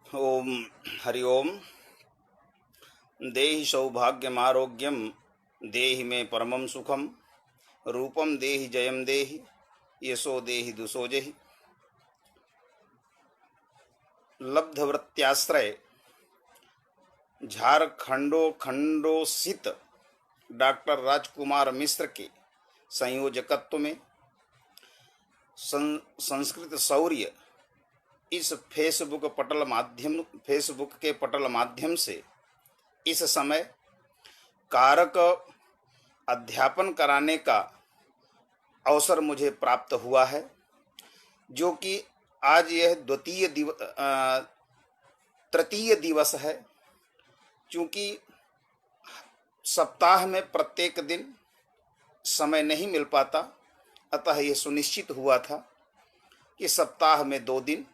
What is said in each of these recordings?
ओम हरि ओम। देहि सौभाग्यमारोग्यम देहि मे परमं सुखम रूपम देहि जयम देहि यशो देहि दुसोजेहि। लब्धवृत्त्याश्रय झारखंडोखंडोसित डॉक्टर राजकुमार मिश्र के संयोजकत्व में संस्कृत शौर्य इस फेसबुक के पटल माध्यम से इस समय कारक अध्यापन कराने का अवसर मुझे प्राप्त हुआ है, जो कि आज यह तृतीय दिवस है। चूँकि सप्ताह में प्रत्येक दिन समय नहीं मिल पाता, अतः यह सुनिश्चित हुआ था कि सप्ताह में 2 दिन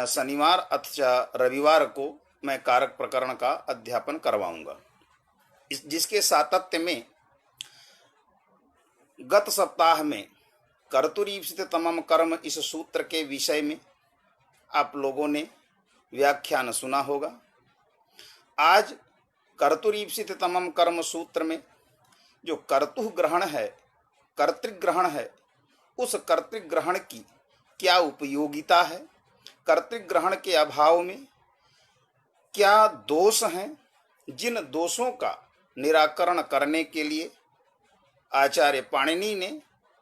शनिवार अथवा रविवार को मैं कारक प्रकरण का अध्यापन करवाऊंगा, जिसके सातत्य में गत सप्ताह में कर्तुरीप्सित तमम कर्म इस सूत्र के विषय में आप लोगों ने व्याख्यान सुना होगा। आज कर्तुरीप्सित तमम कर्म सूत्र में जो कर्तुः ग्रहण है, कर्तृग्रहण है, उस कर्तृग्रहण की क्या उपयोगिता है, कर्तृग्रहण के अभाव में क्या दोष हैं, जिन दोषों का निराकरण करने के लिए आचार्य पाणिनि ने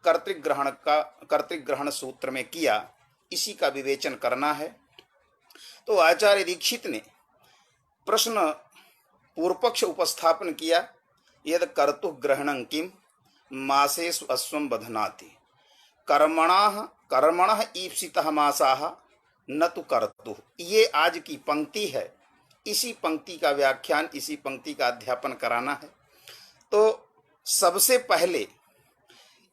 कर्तृग्रहण सूत्र में किया, इसी का विवेचन करना है। तो आचार्य दीक्षित ने प्रश्न पूर्व पक्ष उपस्थापन किया, यद कर्तुः ग्रहणं किम मासेषु अश्वं बध्नाति कर्मणः ईप्सितः मासाः न तु कर्तुः। ये आज की पंक्ति है, इसी पंक्ति का व्याख्यान, इसी पंक्ति का अध्यापन कराना है। तो सबसे पहले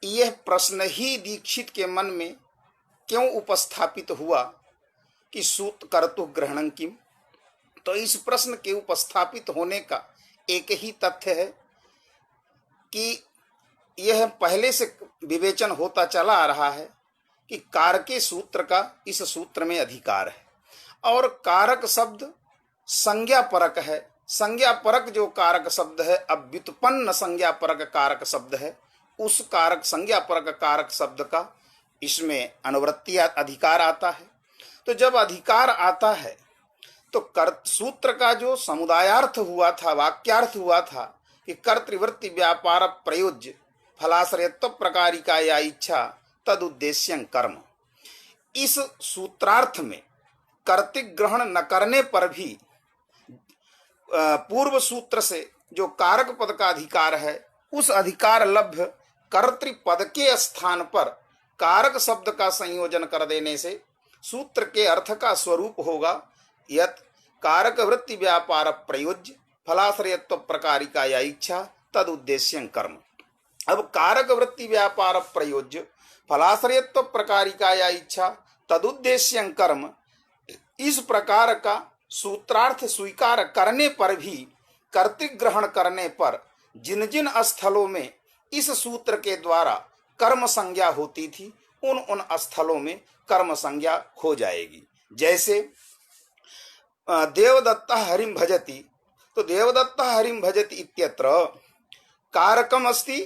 यह प्रश्न ही दीक्षित के मन में क्यों उपस्थापित हुआ कि सूत कर्तुः ग्रहणं किम। तो इस प्रश्न के उपस्थापित होने का एक ही तथ्य है कि यह पहले से विवेचन होता चला आ रहा है कि कारके सूत्र का इस सूत्र में अधिकार है, और कारक शब्द संज्ञा परक है। संज्ञा परक जो कारक शब्द है, अब व्युत्पन्न संज्ञा परक कारक शब्द है, उस कारक संज्ञा परक कारक शब्द का इसमें अनुवृत्ति अधिकार आता है। तो जब अधिकार आता है तो सूत्र का जो समुदायार्थ हुआ था, वाक्यार्थ हुआ था कि कर्तृवृत्ति व्यापार प्रयोज्य फलाश्रयत्व प्रकारिका या इच्छा तद उद्देश्यं कर्म, इस सूत्रार्थ में कर्तृग्रहण न करने पर भी पूर्व सूत्र से जो कारक पद का अधिकार है, उस अधिकार लभ्य कर्तृपद के स्थान पर कारक शब्द का संयोजन कर देने से सूत्र के अर्थ का स्वरूप होगा यत् कारक वृत्ति व्यापार प्रयोज्य फलाश्रयत्व प्रकारिका या इच्छा तद उद्देश्यं कर्म। अब कारक वृत्ति व्यापार प्रयोज्य फलाश्रयत्व प्रकारिका या इच्छा तदुद्देश्यं कर्म, इस प्रकार का सूत्रार्थ स्वीकार करने पर भी कर्तृग्रहण करने पर जिन जिन स्थलों में इस सूत्र के द्वारा कर्म संज्ञा होती थी, उन स्थलों में कर्म संज्ञा हो जाएगी। जैसे देवदत्ता हरिम भजति, तो देवदत्ता हरिम भजति इत्यत्र कारकम अस्ति,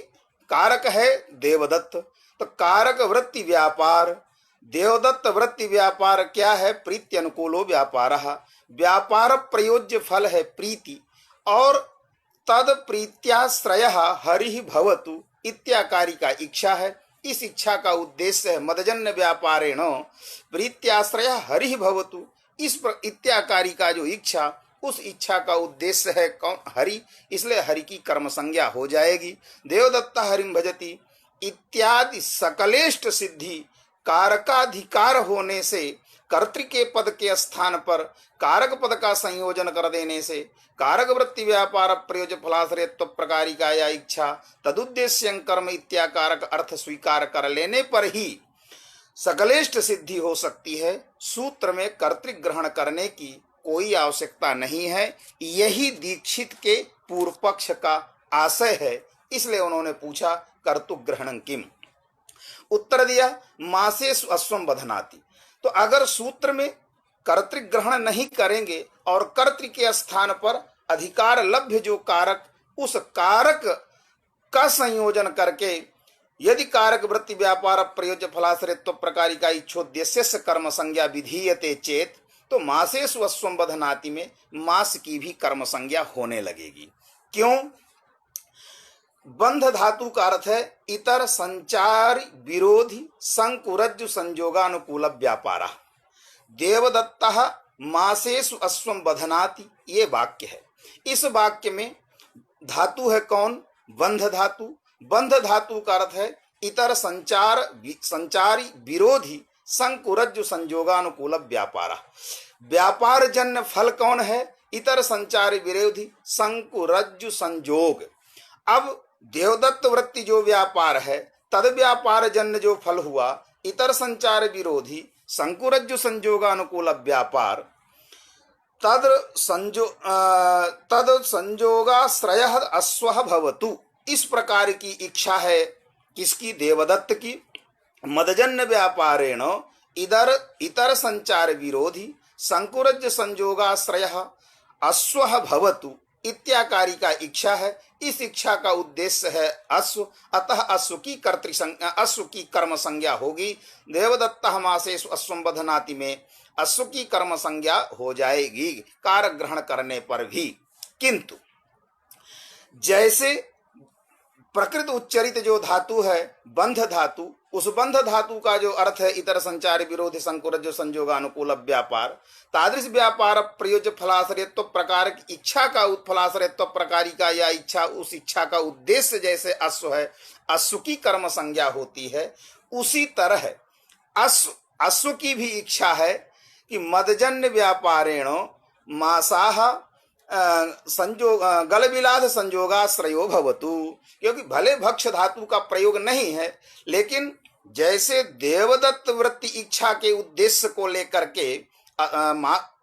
कारक है देवदत्त, तो कारक वृत्ति व्यापार, देवदत्त वृत्ति व्यापार क्या है, प्रीति अनुकूलो व्यापार, व्यापार प्रयोज्य फल है प्रीति, और तद प्रीत्याश्रय हरि भवतु इत्याकारी का इच्छा है। इस इच्छा का उद्देश्य है मदजन्य व्यापारेण प्रीत्याश्रय हरि भवतु, इस इत्याकारी का जो इच्छा, उस इच्छा का उद्देश्य है कौन, हरि, इसलिए हरि की कर्म संज्ञा हो जाएगी। देवदत्ता हरिम भजति इत्यादि सकलेष्ट सिद्धि कारकाधिकार होने से कर्तृ के पद के स्थान पर कारक पद का संयोजन कर देने से कारक वृत्ति व्यापार प्रयोज्य फलाश्रयत्व प्रकारिका या इच्छा तदुद्देश्यं कर्म इत्याकारक अर्थ स्वीकार कर लेने पर ही सकलेष्ट सिद्धि हो सकती है। सूत्र में कर्तृग्रहण करने की कोई आवश्यकता नहीं है। यही दीक्षित के पूर्व पक्ष का आशय है, इसलिए उन्होंने पूछा कर्तुग्रहणं किम। उत्तर दिया मासेषु अश्वं बध्नाति। तो अगर सूत्र में कर्तृग्रहण नहीं करेंगे और कर्तृ के स्थान पर अधिकार लभ्य जो कारक, उस कारक का संयोजन करके यदि कारक वृत्ति व्यापार प्रयोज्य फलाश्रयत्व प्रकारिका इच्छोद्देश्य कर्म संज्ञा विधीयते चेत, तो मासेषु अश्वम बधनाति में मास की भी कर्म संज्ञा होने लगेगी। क्यों? बंध धातु का अर्थ है इतर संचार विरोधी संकुरज्जु संयोगानुकूल व्यापारा। देवदत्तः मासेषु अश्वम बधनाति, ये वाक्य है। इस वाक्य में धातु है कौन? बंध धातु। बंध धातु का अर्थ है इतर संचारी विरोधी संकुरज्जु संयोगानुकूल व्यापारा। व्यापार जन्य फल कौन है? इतर संचारी विरोधी संकुरज्जु संयोग। अब देवदत्त वृत्ति जो व्यापार है, तद व्यापार जन्य जो फल हुआ इतर संचार विरोधी संकुरज्जु संयोगानुकूल व्यापार, तद संयोगाश्रयः अश्वः भवतु, इस प्रकार की इच्छा है किसकी? देवदत्त की। मदजन्य व्यापारेण इतर संचार विरोधी संकुरज्जु संयोगाश्रयः अश्वः भवतु इत्याकारी का इच्छा है। इस इच्छा का उद्देश्य है अश्व, अतः अश्व की कर्म संज्ञा होगी। देवदत्तः मासेषु अश्वम बधनाति में अश्व की कर्म संज्ञा हो जाएगी कारक ग्रहण करने पर भी। किंतु जैसे प्रकृत उच्चरित जो धातु है बंध धातु, उस बंध धातु का जो अर्थ है इतर संचार विरोधी संकुरज्जु संयोगानुकूल व्यापार, तादृश व्यापार प्रयोज्य फलाश्रयत्व प्रकार की इच्छा का फलाश्रयत्व प्रकारिका या इच्छा, उस इच्छा का उद्देश्य जैसे अश्व है, अश्व की कर्म संज्ञा होती है, उसी तरह अश्व की भी इच्छा है कि मदजन्य व्यापारेण मासाह संयोग गलविलाद संयोगाश्रयो भवतु। क्योंकि भले भक्ष धातु का प्रयोग नहीं है, लेकिन जैसे देवदत्त वृत्ति इच्छा के उद्देश्य को लेकर के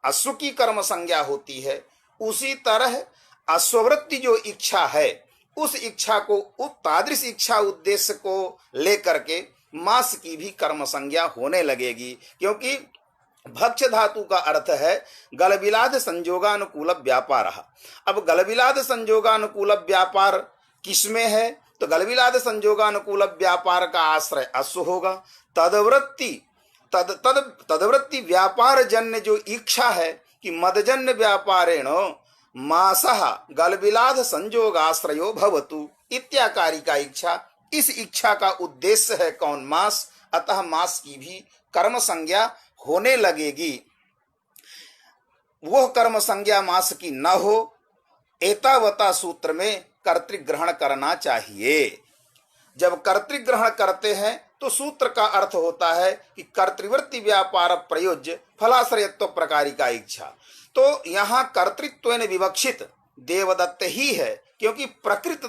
अश्व की कर्म संज्ञा होती है, उसी तरह अश्ववृत्ति जो इच्छा है उस इच्छा को तादृश इच्छा उद्देश्य को लेकर के मास की भी कर्म संज्ञा होने लगेगी। क्योंकि भक्ष धातु का अर्थ है गलविलाद संयोगानुकूल व्यापार। अब गलविलाद संयोगानुकूल व्यापार किसमें है? तो गलविलाद संयोगानुकूल व्यापार का आश्रय अश्व होगा। तदवृत्ति व्यापार जन्य जो इच्छा है कि मदजन्य व्यापारेण मासः गलविलाद संयोगाश्रयो भवतु इत्याकारी का इच्छा, इस इच्छा का उद्देश्य है कौन? मास। अतः मास की भी कर्म संज्ञा होने लगेगी। वह कर्म संज्ञा मास की न हो, एतावता सूत्र में कर्तृग्रहण करना चाहिए। जब कर्तृग्रहण करते हैं तो सूत्र का अर्थ होता है कि कर्तृवृत्ति व्यापार प्रयोज्य फलाश्रयत्व प्रकारिका इच्छा। तो यहाँ कर्तृत्वेन विवक्षित देवदत्त ही है, क्योंकि प्रकृत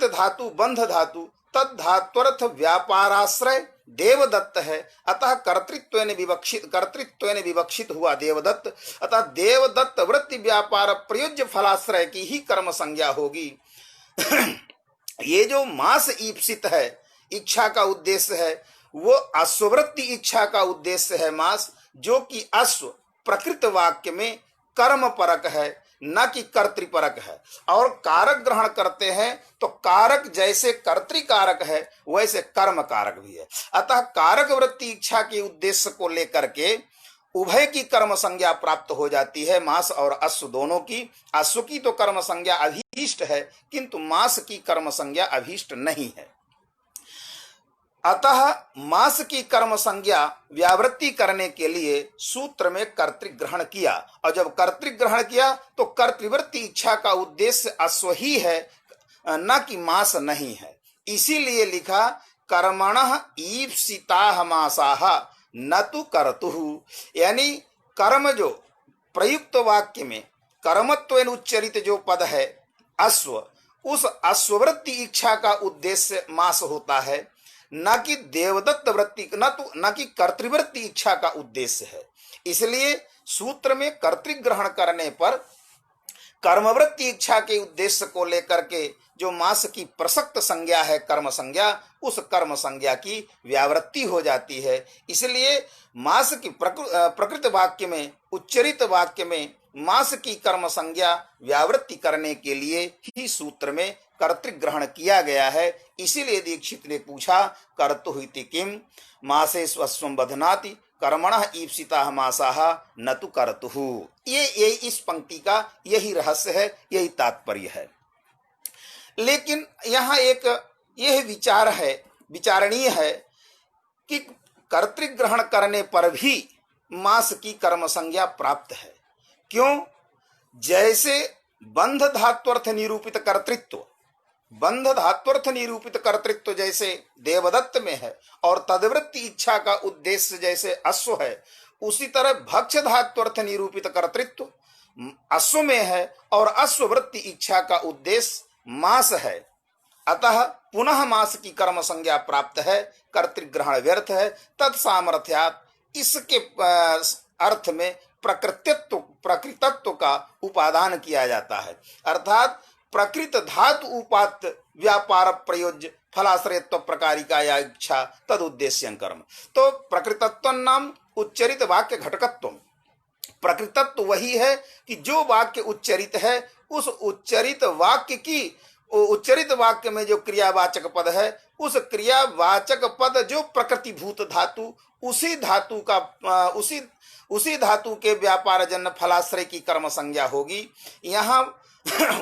धातु बंध धातु तद धात्वर्थ व्यापाराश्रय देवदत्त है। अतः कर्तृत्वेन विवक्षित हुआ देवदत्त। अतः देवदत्त वृत्ति व्यापार प्रयोज्य फलाश्रय की ही कर्म संज्ञा होगी। ये जो मास ईप्सित है, इच्छा का उद्देश्य है, वो अश्ववृत्ति इच्छा का उद्देश्य है मास, जो कि अश्व प्रकृत वाक्य में कर्म परक है, न कि कर्तृपरक है। और कारक ग्रहण करते हैं तो कारक जैसे कर्तृकारक है वैसे कर्म कारक भी है। अतः कारक वृत्ति इच्छा के उद्देश्य को लेकर के उभय की कर्म संज्ञा प्राप्त हो जाती है, मास और अश्व दोनों की। अश्व की तो कर्म संज्ञा अभीष्ट है, किंतु मास की कर्म संज्ञा अभीष्ट नहीं है। अतः मास की कर्म संज्ञा व्यावृत्ति करने के लिए सूत्र में कर्तृग्रहण किया, और जब कर्तृग्रहण किया तो कर्तृवृत्ति इच्छा का उद्देश्य अश्व ही है, न कि मास नहीं है। इसीलिए लिखा कर्मणः ईप्सिताः मासाः न तु कर्तुः। यानी कर्म जो प्रयुक्त वाक्य में कर्मत्वेन उच्चरित जो पद है अश्व, उस अश्ववृत्ति इच्छा का उद्देश्य मास होता है, न कि देवदत्त वृत्ति, न कि कर्तृवृत्ति इच्छा का उद्देश्य है। इसलिए सूत्र में कर्तृग्रहण करने पर कर्मवृत्ति इच्छा के उद्देश्य को लेकर के जो मास की प्रसक्त संज्ञा है कर्म संज्ञा, उस कर्म संज्ञा की व्यावृत्ति हो जाती है। इसलिए मास की प्रकृत वाक्य में, उच्चरित वाक्य में मास की कर्म संज्ञा व्यावृत्ति करने के लिए ही सूत्र में कर्तृग्रहण किया गया है। इसीलिए दीक्षित ने पूछा कर्तु इति किम मासे स्वस्वम बधनाति कर्मणः ईप्सिता मासाः न तु कर्तुः। ये इस पंक्ति का यही रहस्य है, यही तात्पर्य है। लेकिन यहाँ एक यह विचार है, विचारणीय है कि कर्तृग्रहण करने पर भी मास की कर्म संज्ञा प्राप्त है। क्यों? जैसे बंध धात्वर्थ निरूपित कर्तृत्व, बंध धात्वर्थ निरूपित कर्तृत्व जैसे देवदत्त में है और तदवृत्ति इच्छा का उद्देश्य जैसे अश्व है, उसी तरह भक्ष धात्वर्थ निरूपित कर्तृत्व अश्व में है और अश्ववृत्ति इच्छा का उद्देश्य मास है। अतः पुनः मास की कर्म संज्ञा प्राप्त है, कर्तृग्रहण व्यर्थ है। तत्सामर्थ्यात् इसके अर्थ में प्रकृतत्व का उपादान किया जाता है, अर्थात प्रकृत धातु उपात्त व्यापार प्रयोज्य फलाश्रयत्व प्रकारिका या इच्छा तद उद्देश्य कर्म। तो प्रकृतत्व नाम उच्चरित वाक्य घटकत्व। प्रकृतत्व वही है कि जो वाक्य उच्चरित है उस उच्चरित वाक्य की, उच्चरित वाक्य में जो क्रियावाचक पद है उस क्रियावाचक पद जो प्रकृतिभूत धातु, उसी धातु का उसी धातु के व्यापार जन्य फलाश्रय की कर्म संज्ञा होगी। यहाँ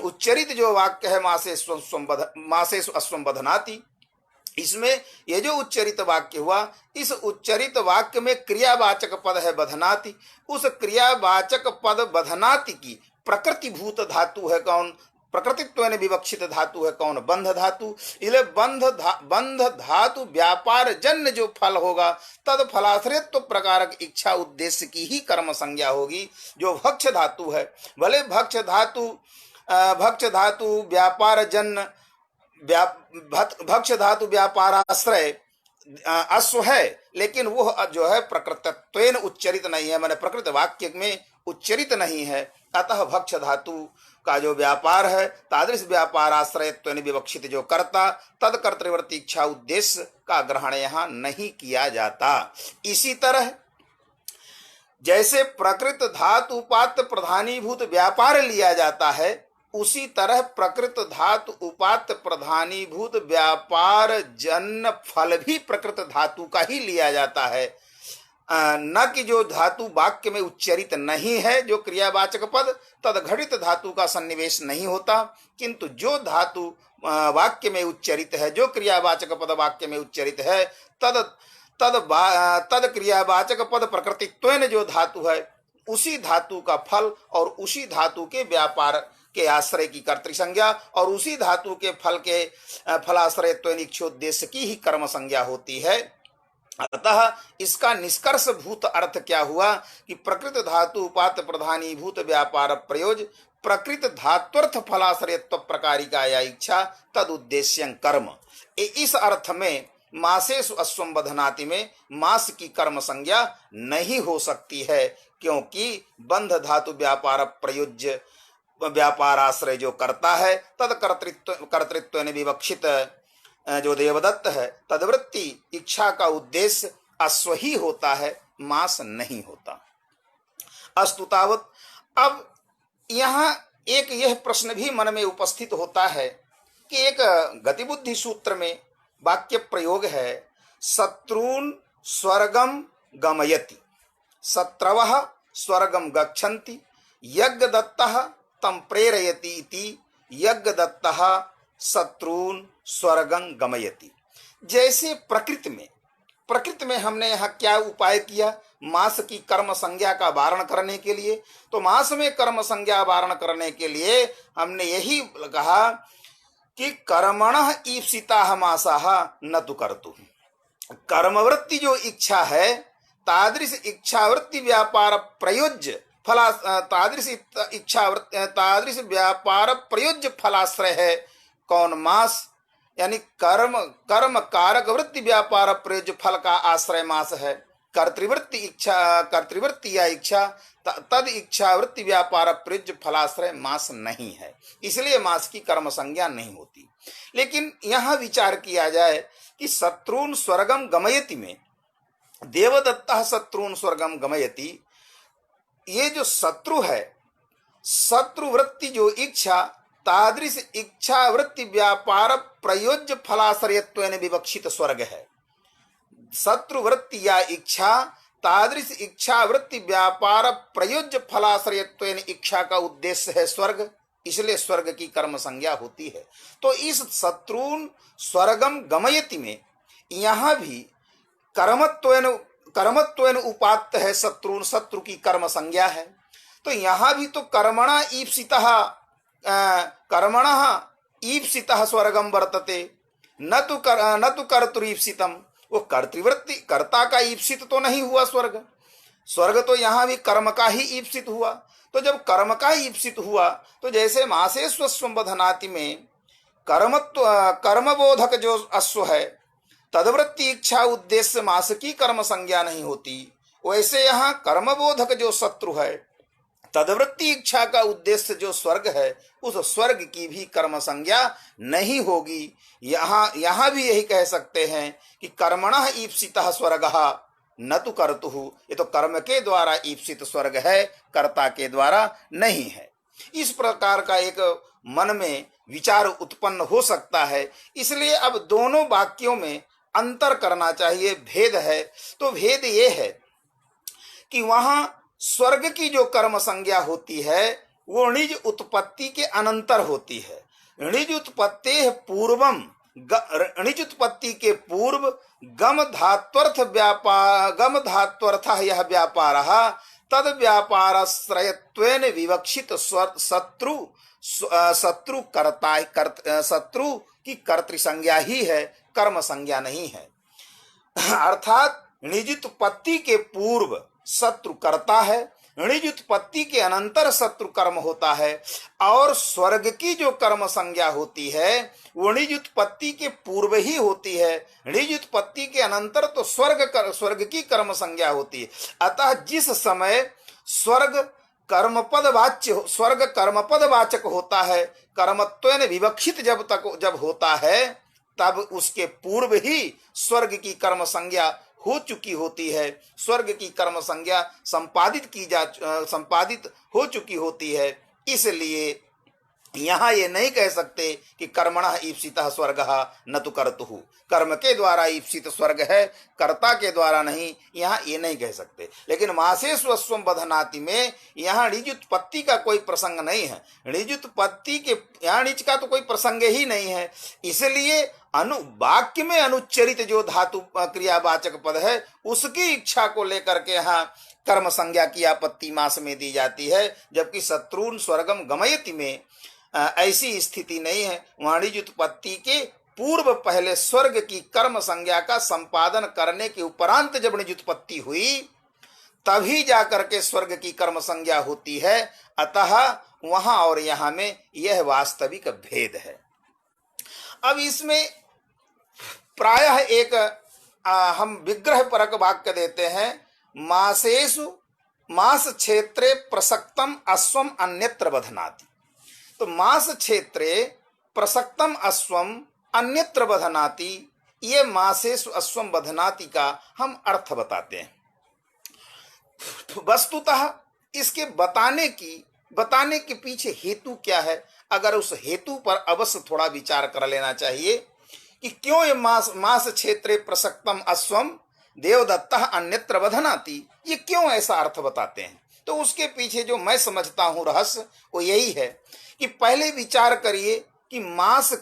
उच्चरित जो वाक्य है मासेषु अश्वम बधनाति, इसमें ये जो उच्चरित वाक्य हुआ, इस उच्चरित वाक्य में क्रियावाचक पद है बधनाति। उस क्रियावाचक पद बधनाति की प्रकृतिभूत धातु है कौन? प्रकृतित्वेन विवक्षित धातु है कौन? बंध धातु। इसलिए बंध धातु व्यापार जन्य जो फल होगा तद फलाश्रयत्व प्रकारक इच्छा उद्देश्य की ही कर्म संज्ञा होगी, जो भक्ष धातु है। भले भक्ष धातु व्यापार जन्य भक्ष धातु व्यापाराश्रय अश्व है, लेकिन वह जो है प्रकृतत्वेन उच्चरित नहीं है, माने प्रकृत वाक्य में उच्चरित नहीं है। अतः भक्ष धातु का जो व्यापार है तादृश व्यापाराश्रयत्वेन विवक्षित जो कर्ता तद कर्तृवृत्ति इच्छा उद्देश्य का ग्रहण यहाँ नहीं किया जाता। इसी तरह जैसे प्रकृत धातु उपात्त प्रधानीभूत व्यापार लिया जाता है, उसी तरह प्रकृत धातु उपात्त प्रधानीभूत व्यापार जन्य फल भी प्रकृत धातु का ही लिया जाता है। न कि जो धातु वाक्य में उच्चरित नहीं है, जो क्रियावाचक पद तद घटित धातु का सन्निवेश नहीं होता, किंतु जो धातु वाक्य में उच्चरित है, जो क्रियावाचक पद वाक्य में उच्चरित है, तद क्रियावाचक पद प्रकृतित्वेन जो धातु है, उसी धातु का फल और उसी धातु के व्यापार के आश्रय की कर्तृ संज्ञा और उसी धातु के फल के फलाश्रयत्वेन इच्छोद्देश्य की ही कर्म संज्ञा होती है। अतः इसका निष्कर्ष भूत अर्थ क्या हुआ कि प्रकृत धातु उपात्त प्रधानीभूत व्यापार प्रयोज प्रकृत धात्वर्थ फलाश्रयत्व प्रकारिका या इच्छा तद उद्देश्य कर्म। इस अर्थ में मासेषु अश्वम बधनाति में मास की कर्म संज्ञा नहीं हो सकती है, क्योंकि बंध धातु व्यापार प्रयोज्य व्यापाराश्रय जो करता है तद कर्तृत्व ने विवक्षित जो देवदत्त है तदवृत्ति इच्छा का उद्देश्य अश्व ही होता है, मास नहीं होता। अस्तु तावत्। अब यहाँ एक यह प्रश्न भी मन में उपस्थित होता है कि एक गतिबुद्धि सूत्र में वाक्य प्रयोग है शत्रून् स्वर्गम गमयति, शत्रवः स्वर्गम गच्छन्ति, यज्ञदत्तः तम प्रेरयति इति यज्ञदत्तः शत्रून् स्वर्गं गमयति। जैसे प्रकृति में हमने यहाँ क्या उपाय किया मास की कर्म संज्ञा का वारण करने के लिए, तो मास में कर्म संज्ञा वारण करने के लिए हमने यही कहा कि कर्मणः ईप्सिताः मासाः न तु कर्तुः। कर्मवृत्ति जो इच्छा है तादृश इच्छावृत्ति व्यापार प्रयोज्य फला तादृश व्यापार प्रयोज्य फलाश्रय है कौन? मास। यानी कर्म कारक वृत्ति व्यापार प्रयोज्य फल का आश्रय मास है। कर्तृवृत्ति या इच्छा तद इच्छा वृत्ति व्यापार प्रयोज्य फलाश्रय मास नहीं है, इसलिए मास की कर्म संज्ञा नहीं होती। लेकिन यहाँ विचार किया जाए कि शत्रुन स्वर्गम गमयति में देवदत्तः शत्रून् स्वर्गम गमयति, ये जो शत्रु है, शत्रु वृत्ति जो इच्छा, तादृश इच्छा वृत्ति व्यापार प्रयोज्य फलाश्रयत्वेन विवक्षित स्वर्ग है। शत्रु वृत्ति या इच्छा, तादृश इच्छा वृत्ति व्यापार प्रयोज्य फलाश्रयत्वेन इच्छा का उद्देश्य है स्वर्ग, इसलिए स्वर्ग की कर्म संज्ञा होती है। तो इस शत्रुन स्वर्गम गमयति में यहां भी कर्मत्वेन उपात्त है शत्रुन, शत्रु की कर्म संज्ञा है। तो यहां भी तो कर्मणा ईप्सितः स्वर्गम वर्तते, न तो कर्तुरीप्सितम। वो कर्तृवृत्ति, कर्ता का ईप्सित तो नहीं हुआ स्वर्ग, स्वर्ग तो यहां भी कर्म का ही ईप्सित हुआ। तो जब कर्म का ईप्सित हुआ तो जैसे मासे स्वस्वम बधनाति में कर्मबोधक जो अश्व है, तदवृत्ति इच्छा उद्देश्य मास की कर्म संज्ञा नहीं होती, वैसे यहाँ कर्मबोधक जो शत्रु है, तदवृत्ति इच्छा का उद्देश्य जो स्वर्ग है, उस स्वर्ग की भी कर्म संज्ञा नहीं होगी। यहाँ भी यही कह सकते हैं कि कर्मणः ईप्सितः स्वर्गः न तो कर्तुः, ये तो कर्म के द्वारा ईप्सित स्वर्ग है, कर्ता के द्वारा नहीं है। इस प्रकार का एक मन में विचार उत्पन्न हो सकता है। इसलिए अब दोनों वाक्यों में अंतर करना चाहिए, भेद है। तो भेद ये है कि वहां स्वर्ग की जो कर्म संज्ञा होती है वो णिज उत्पत्ति के अनंतर होती है। णिज उत्पत्ति पूर्वम, णिज उत्पत्ति के पूर्व गम धात्वर्थ यह व्यापार तद व्यापाराश्रयत्वेन विवक्षित शत्रु की कर्तृ संज्ञा ही है, कर्म संज्ञा नहीं है। अर्थात णिज उत्पत्ति के पूर्व शत्रु करता है, णिज उत्पत्ति के अनंतर शत्रु कर्म होता है। और स्वर्ग की जो कर्म संज्ञा होती है वो णिज उत्पत्ति के पूर्व ही होती है, णिज उत्पत्ति के अनंतर तो स्वर्ग की कर्म संज्ञा होती है। अतः जिस समय स्वर्ग कर्मपद वाचक होता है, कर्मत्वेन विवक्षित जब होता है, तब उसके पूर्व ही स्वर्ग की कर्म संज्ञा हो चुकी होती है, स्वर्ग की कर्म संज्ञा संपादित हो चुकी होती है। इसलिए यहाँ ये नहीं कह सकते कि कर्मणः ईप्सितः स्वर्गः न तो कर्तुः, कर्म के द्वारा ईप्सित स्वर्ग है, कर्ता के द्वारा नहीं, यहाँ ये नहीं कह सकते। लेकिन मासे स्वस्वम बधनाति में यहाँ णिज उत्पत्ति का कोई प्रसंग नहीं है, णिज उत्पत्ति के यहाँ णिज का तो कोई प्रसंग ही नहीं है। इसलिए वाक्य में अनुच्चरित जो धातु क्रियावाचक पद है उसकी इच्छा को लेकर के यहाँ कर्म संज्ञा की आपत्ति मास में दी जाती है, जबकि शत्रुन स्वर्गम गमयति में ऐसी स्थिति नहीं है। वहाँ णिज उत्पत्ति के पूर्व पहले स्वर्ग की कर्म संज्ञा का संपादन करने के उपरांत जब णिज उत्पत्ति हुई तभी जाकर के स्वर्ग की कर्म संज्ञा होती है। अतः वहां और यहाँ में यह वास्तविक भेद है। अब इसमें प्रायः एक हम विग्रह परक वाक्य देते हैं, मासेषु मास क्षेत्रे प्रसक्तम अश्वम अन्यत्र बधनाति। तो मास क्षेत्रे प्रसक्तम अश्वम अन्यत्र बधनाति, ये मासेषु अश्वम बधनाति का हम अर्थ बताते हैं। वस्तुतः इसके बताने के पीछे हेतु क्या है, अगर उस हेतु पर अवश्य थोड़ा विचार कर लेना चाहिए कि क्यों ये मास क्षेत्रे प्रसक्तम अश्वम देवदत्तः अन्यत्र बधनाति, ये क्यों ऐसा अर्थ बताते हैं। तो उसके पीछे जो मैं समझता हूं रहस्य वो यही है कि पहले विचार करिए कि मास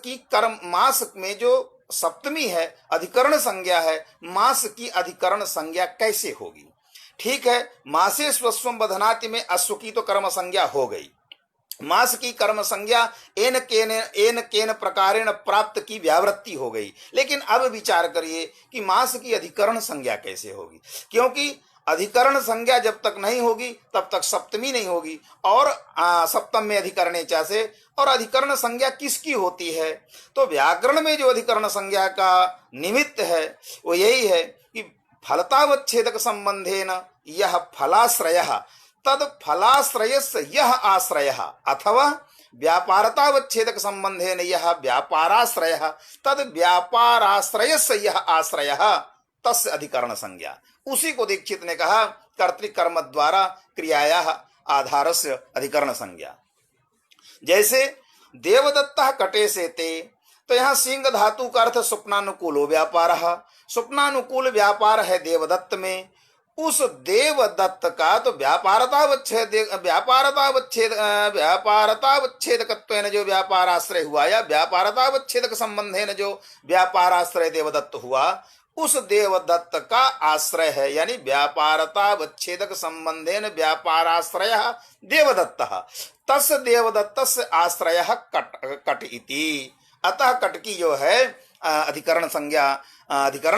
में जो सप्तमी है, अधिकरण संज्ञा है, मास की अधिकरण संज्ञा कैसे होगी। ठीक है, मासे स्वस्वम बधनाति में अश्व की तो कर्म संज्ञा हो गई, मास की कर्म संज्ञा एन केन प्रकारेण प्राप्त की व्यावृत्ति हो गई। लेकिन अब विचार करिए कि मास की अधिकरण संज्ञा कैसे होगी, क्योंकि अधिकरण संज्ञा जब तक नहीं होगी तब तक सप्तमी नहीं होगी, और सप्तम में अधिकरणेचा से, और अधिकरण संज्ञा किसकी होती है। तो व्याकरण में जो अधिकरण संज्ञा का निमित्त है वो यही है कि फलतावच्छेदक संबंधेन यह फलाश्रयः तद फलाश्रयस्य यह आश्रयः, अथवा व्यापारतावच्छेदक संबंधेन यह व्यापाराश्रयः तद व्यापाराश्रयस्य यह आश्रयः तस्य अधिकरण संज्ञा। उसी को दीक्षित ने कहा कर्तृकर्म द्वारा क्रियाया आधारस्य अधिकरण संज्ञा। जैसे देवदत्तः कटे से ते, तो यहाँ सिंह धातु का अर्थ स्वप्नानुकूलो व्यापार। स्वप्नानुकूल व्यापार है देवदत्त में। उस देवदत्त का तो व्यापारतावच्छेदकत्वेन जो व्यापाराश्रय हुआ या व्यापारतावच्छेदक संबंधेन जो व्यापाराश्रय देवदत्त हुआ, उस देवदत्त का आश्रय है, यानी व्यापारतावच्छेदक संबंधेन व्यापाराश्रय देवदत्त। तस् देवदत्तस्य आश्रय कट इति। अतः कट की जो है अधिकरण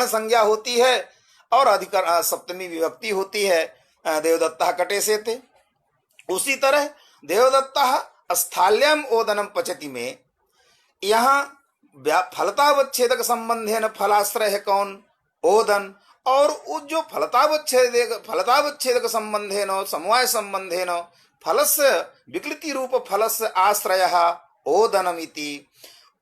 संज्ञा होती है और अधिकरण सप्तमी विभक्ति होती है। देवदत्तः कटे से थे। उसी तरह देवदत्तः स्थाल्याम ओदनम पचति में यहाँ फलतावच्छेदक संबंधेन फलाश्रय है कौन? ओदन। और उस जो फलतावच्छेदक संबंधेन समवाय संबंधेन फलस्य विकृति रूप फलस्य आश्रय ओदनमिति।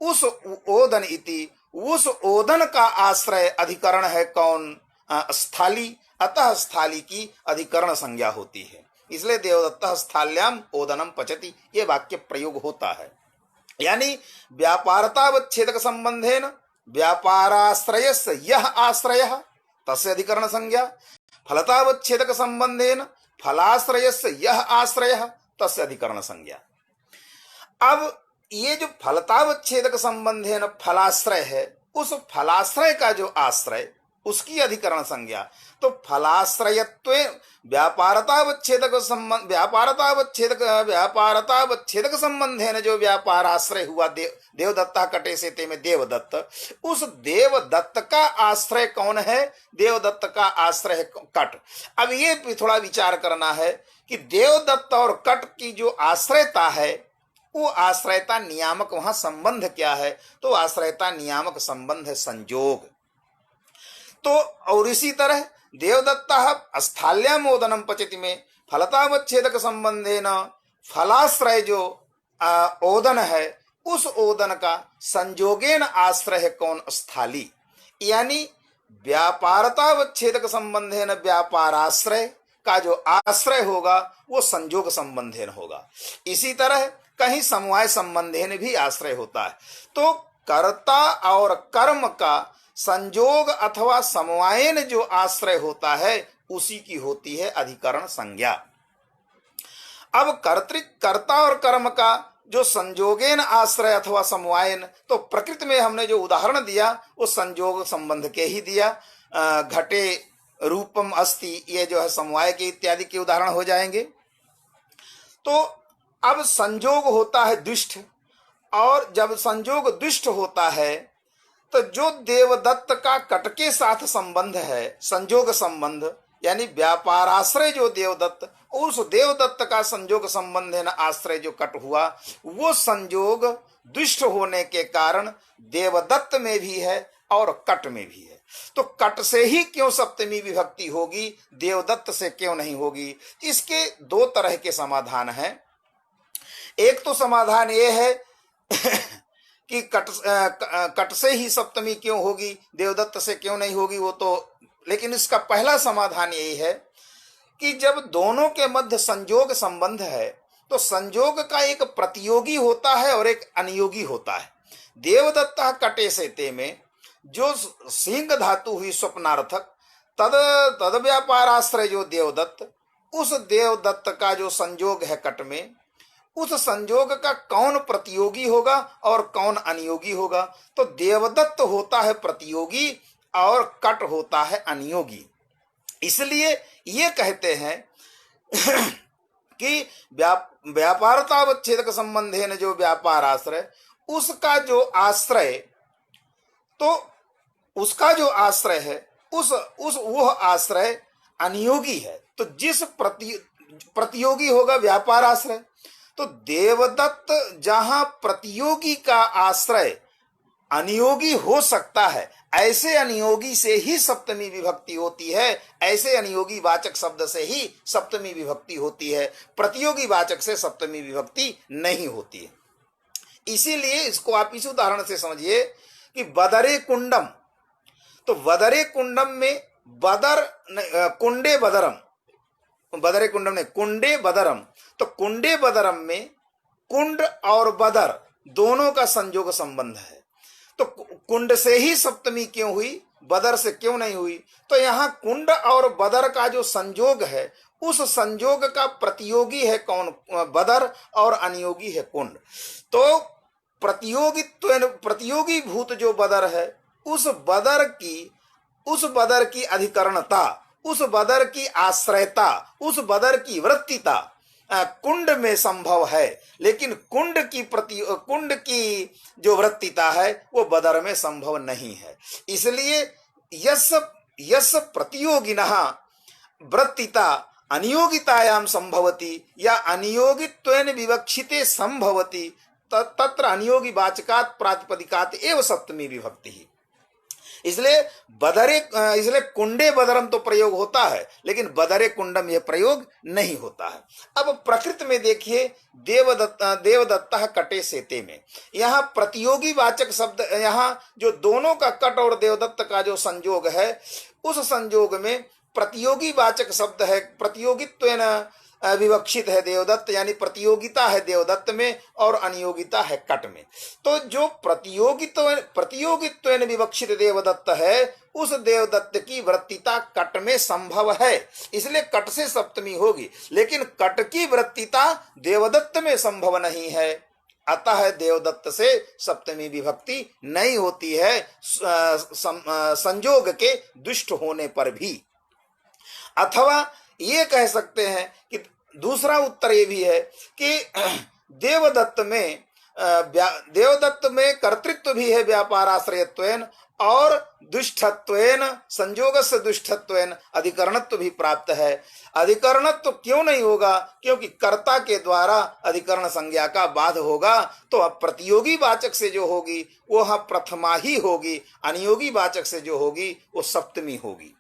उस ओदन इति, उस ओदन का आश्रय अधिकरण है कौन? स्थाली। अतः स्थाली की अधिकरण संज्ञा होती है। इसलिए देवदत्तः स्थाल्याम ओदनम पचति ये वाक्य प्रयोग होता है। यानी व्यापारतावच्छेदक संबंधेन व्यापाराश्रयस्य यह आश्रय तस्य अधिकरण संज्ञा, फलतावच्छेदक संबंधेन फलाश्रयस्य यह आश्रय तस्य अधिकरण संज्ञा। अब ये जो फलतावच्छेदक संबंधेन फलाश्रय है, उस फलाश्रय का जो आश्रय उसकी अधिकरण संज्ञा, तो फलाश्रयत्व व्यापारतावच्छेदक संबंधेन जो व्यापाराश्रय हुआ देवदत्ता कटे से ते में देवदत्त, उस देवदत्त का आश्रय कौन है? देवदत्त का आश्रय कट। अब ये थोड़ा विचार करना है कि देवदत्त और कट की जो आश्रयता है, वो आश्रयता नियामक वहां संबंध क्या है? तो आश्रयता नियामक संबंध है संजोग। तो और इसी तरह देवदत्तः स्थाल्याम ओदनम पचति में फलतावच्छेदक संबंधेन फलाश्रय जो ओदन है, उस ओदन का संजोगेन आश्रय है कौन? स्थाली। यानी व्यापारतावच्छेदक संबंधेन व्यापाराश्रय का जो आश्रय होगा वो संजोग संबंधेन होगा। इसी तरह कहीं समवाय संबंधेन भी आश्रय होता है। तो कर्ता और कर्म का संजोग अथवा समवायन जो आश्रय होता है उसी की होती है अधिकरण संज्ञा। अब कर्ता और कर्म का जो संजोगेन आश्रय अथवा समवायन, तो प्रकृति में हमने जो उदाहरण दिया वो संजोग संबंध के ही दिया। घटे रूपम अस्ति, ये जो है समवाय के इत्यादि के उदाहरण हो जाएंगे। तो अब संजोग होता है दुष्ट, और जब संजोग दुष्ट होता है तो जो देवदत्त का कट के साथ संबंध है, संजोग संबंध, यानी व्यापाराश्रय जो देवदत्त, उस देवदत्त का संजोग संबंध है ना आश्रय जो कट हुआ, वो संजोग दुष्ट होने के कारण देवदत्त में भी है और कट में भी है। तो कट से ही क्यों सप्तमी विभक्ति होगी, देवदत्त से क्यों नहीं होगी? इसके दो तरह के समाधान हैं। एक तो समाधान ये है कि कट से ही सप्तमी क्यों होगी, देवदत्त से क्यों नहीं होगी, वो तो, लेकिन इसका पहला समाधान यही है कि जब दोनों के मध्य संजोग संबंध है तो संजोग का एक प्रतियोगी होता है और एक अनियोगी होता है। देवदत्ता कटे से ते में जो सिंह धातु हुई स्वप्नार्थक, तद व्यापाराश्रय जो देवदत्त, उस देवदत्त का जो संजोग है कट में, उस संजोग का कौन प्रतियोगी होगा और कौन अनियोगी होगा? तो देवदत्त होता है प्रतियोगी और कट होता है अनियोगी। इसलिए ये कहते हैं कि व्यापारतावच्छेदक संबंधेन जो व्यापार आश्रय, उसका जो आश्रय, तो उसका जो आश्रय है वह आश्रय अनियोगी है। तो जिस प्रतियोगी होगा व्यापार आश्रय, तो देवदत्त जहां प्रतियोगी का आश्रय अनियोगी हो सकता है, ऐसे अनियोगी से ही सप्तमी विभक्ति होती है। ऐसे अनियोगी वाचक शब्द से ही सप्तमी विभक्ति होती है, प्रतियोगी वाचक से सप्तमी विभक्ति नहीं होती है। इसीलिए इसको आप इस उदाहरण से समझिए कि बदरे कुंडम, तो वदरे कुंडम में बदर कुंडे बदरम, बदरे कुंडम ने कुंडे बदरम, तो कुंडे बदरम में कुंड और बदर दोनों का संयोग संबंध है। तो कुंड से ही सप्तमी क्यों हुई, बदर से क्यों नहीं हुई? तो यहाँ कुंड और बदर का जो संयोग है, उस संयोग का प्रतियोगी है कौन? बदर, और अनियोगी है कुंड। तो प्रतियोगी भूत जो बदर है, उस बदर की अधिकरणता, उस बदर की आश्रयता, उस बदर की वृत्तिता कुंड में संभव है, लेकिन कुंड की जो वृत्तिता है वो बदर में संभव नहीं है। इसलिए यस प्रतियोगिनः वृत्तिता अनियोगितायां संभवति या अनियोगित्वेन विवक्षिते संभवति, तत्र अनियोगी वाचकात् प्रातिपदिकात् एव सप्तमी विभक्ति। इसलिए कुंडे बदरम तो प्रयोग होता है, लेकिन बदरे कुंडम यह प्रयोग नहीं होता है। अब प्रकृति में देखिए, देवदत्ता कटे सेते में, यहाँ प्रतियोगी वाचक शब्द, यहाँ जो दोनों का कट और देवदत्त का जो संयोग है, उस संयोग में प्रतियोगी वाचक शब्द है, प्रतियोगित्वेन विवक्षित है देवदत्त, यानी प्रतियोगिता है देवदत्त में और अनियोगिता है कट में। तो जो प्रतियोगित्वेन विवक्षित देवदत्त है, उस देवदत्त की वृत्तिता कट में संभव है, इसलिए कट से सप्तमी होगी। लेकिन कट की वृत्तिता देवदत्त में संभव नहीं है, अतः देवदत्त से सप्तमी विभक्ति नहीं होती है संयोग के दुष्ट होने पर भी। अथवा ये कह सकते हैं कि दूसरा उत्तर ये भी है कि देवदत्त में कर्तृत्व भी है व्यापाराश्रयत्वेन, और दुष्टत्वेन संयोगस्य दुष्टत्वेन अधिकरणत्व भी प्राप्त है। अधिकरणत्व क्यों नहीं होगा? क्योंकि कर्ता के द्वारा अधिकरण संज्ञा का बाध होगा, तो अब प्रतियोगी वाचक से जो होगी वो प्रथमा ही होगी, अनियोगी वाचक से जो होगी वो सप्तमी होगी।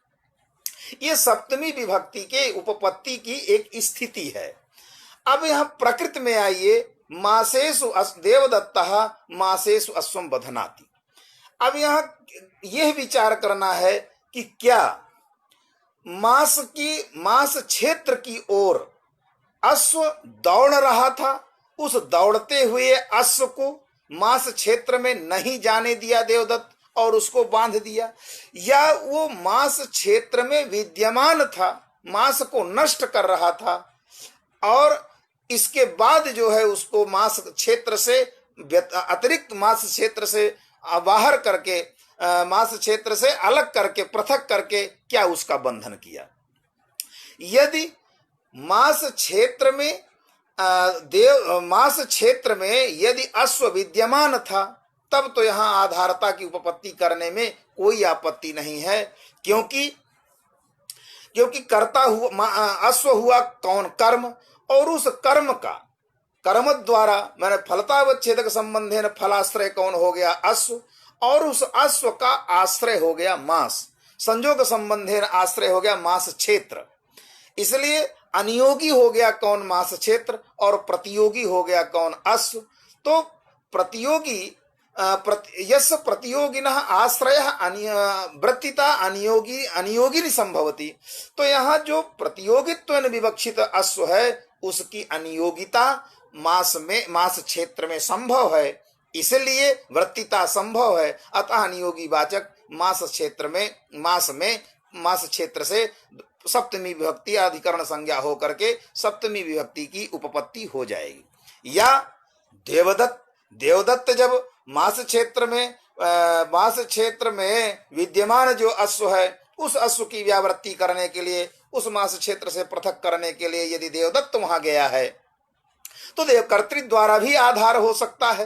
ये सप्तमी विभक्ति के उपपत्ति की एक स्थिति है। अब यह प्रकृति में आइए, मासेषु देवदत्तः मासेषु अश्वम बध्नाति। अब यह विचार करना है कि क्या मास क्षेत्र की ओर अश्व दौड़ रहा था, उस दौड़ते हुए अश्व को मास क्षेत्र में नहीं जाने दिया देवदत्त और उसको बांध दिया, या वो मास क्षेत्र में विद्यमान था, मास को नष्ट कर रहा था, और इसके बाद जो है उसको मास क्षेत्र से अतिरिक्त मास क्षेत्र से बाहर करके, मास क्षेत्र से अलग करके, पृथक करके क्या उसका बंधन किया? यदि मास क्षेत्र में यदि अश्व विद्यमान था, तब तो यहाँ आधारता की उपपत्ति करने में कोई आपत्ति नहीं है, क्योंकि कर्ता हुआ अश्व हुआ कौन? कर्म, और उस कर्म द्वारा मैंने फलतावच्छेदक संबंधेन फलाश्रय कौन हो गया? अश्व, और उस अश्व का आश्रय हो गया मास, संयोग संबंधेन आश्रय हो गया मास क्षेत्र। इसलिए अनियोगी हो गया कौन? मास क्षेत्र, और प्रतियोगी हो गया कौन? अश्व। तो प्रतियोगी यस्य प्रतियोगिनः आश्रयः वृत्तिता अनियोगिनी संभवति। तो यहाँ जो प्रतियोगित्वेन विवक्षित अश्व है, उसकी अनियोगिता मास क्षेत्र में संभव है, इसलिए वृत्तिता संभव है, अतः अनियोगी वाचक मास क्षेत्र से सप्तमी विभक्ति अधिकरण संज्ञा होकर के सप्तमी विभक्ति की उपपत्ति हो जाएगी। या देवदत्त जब मास क्षेत्र में विद्यमान जो अश्व है, उस अश्व की व्यावृत्ति करने के लिए, उस मास क्षेत्र से पृथक करने के लिए यदि देवदत्त वहां गया है, तो कर्तृ द्वारा भी आधार हो सकता है।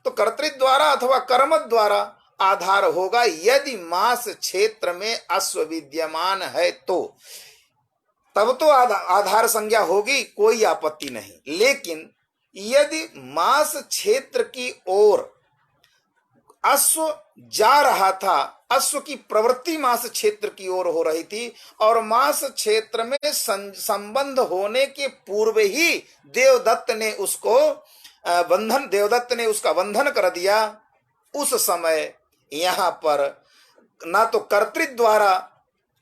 तो कर्तृ द्वारा अथवा कर्म द्वारा आधार होगा। यदि मास क्षेत्र में अश्व विद्यमान है तो तब तो आधार संज्ञा होगी, कोई आपत्ति नहीं। लेकिन यदि मास क्षेत्र की ओर अश्व जा रहा था, अश्व की प्रवृत्ति मास क्षेत्र की ओर हो रही थी, और मास क्षेत्र में संबंध होने के पूर्व ही देवदत्त ने उसका बंधन कर दिया, उस समय यहाँ पर ना तो कर्तृ द्वारा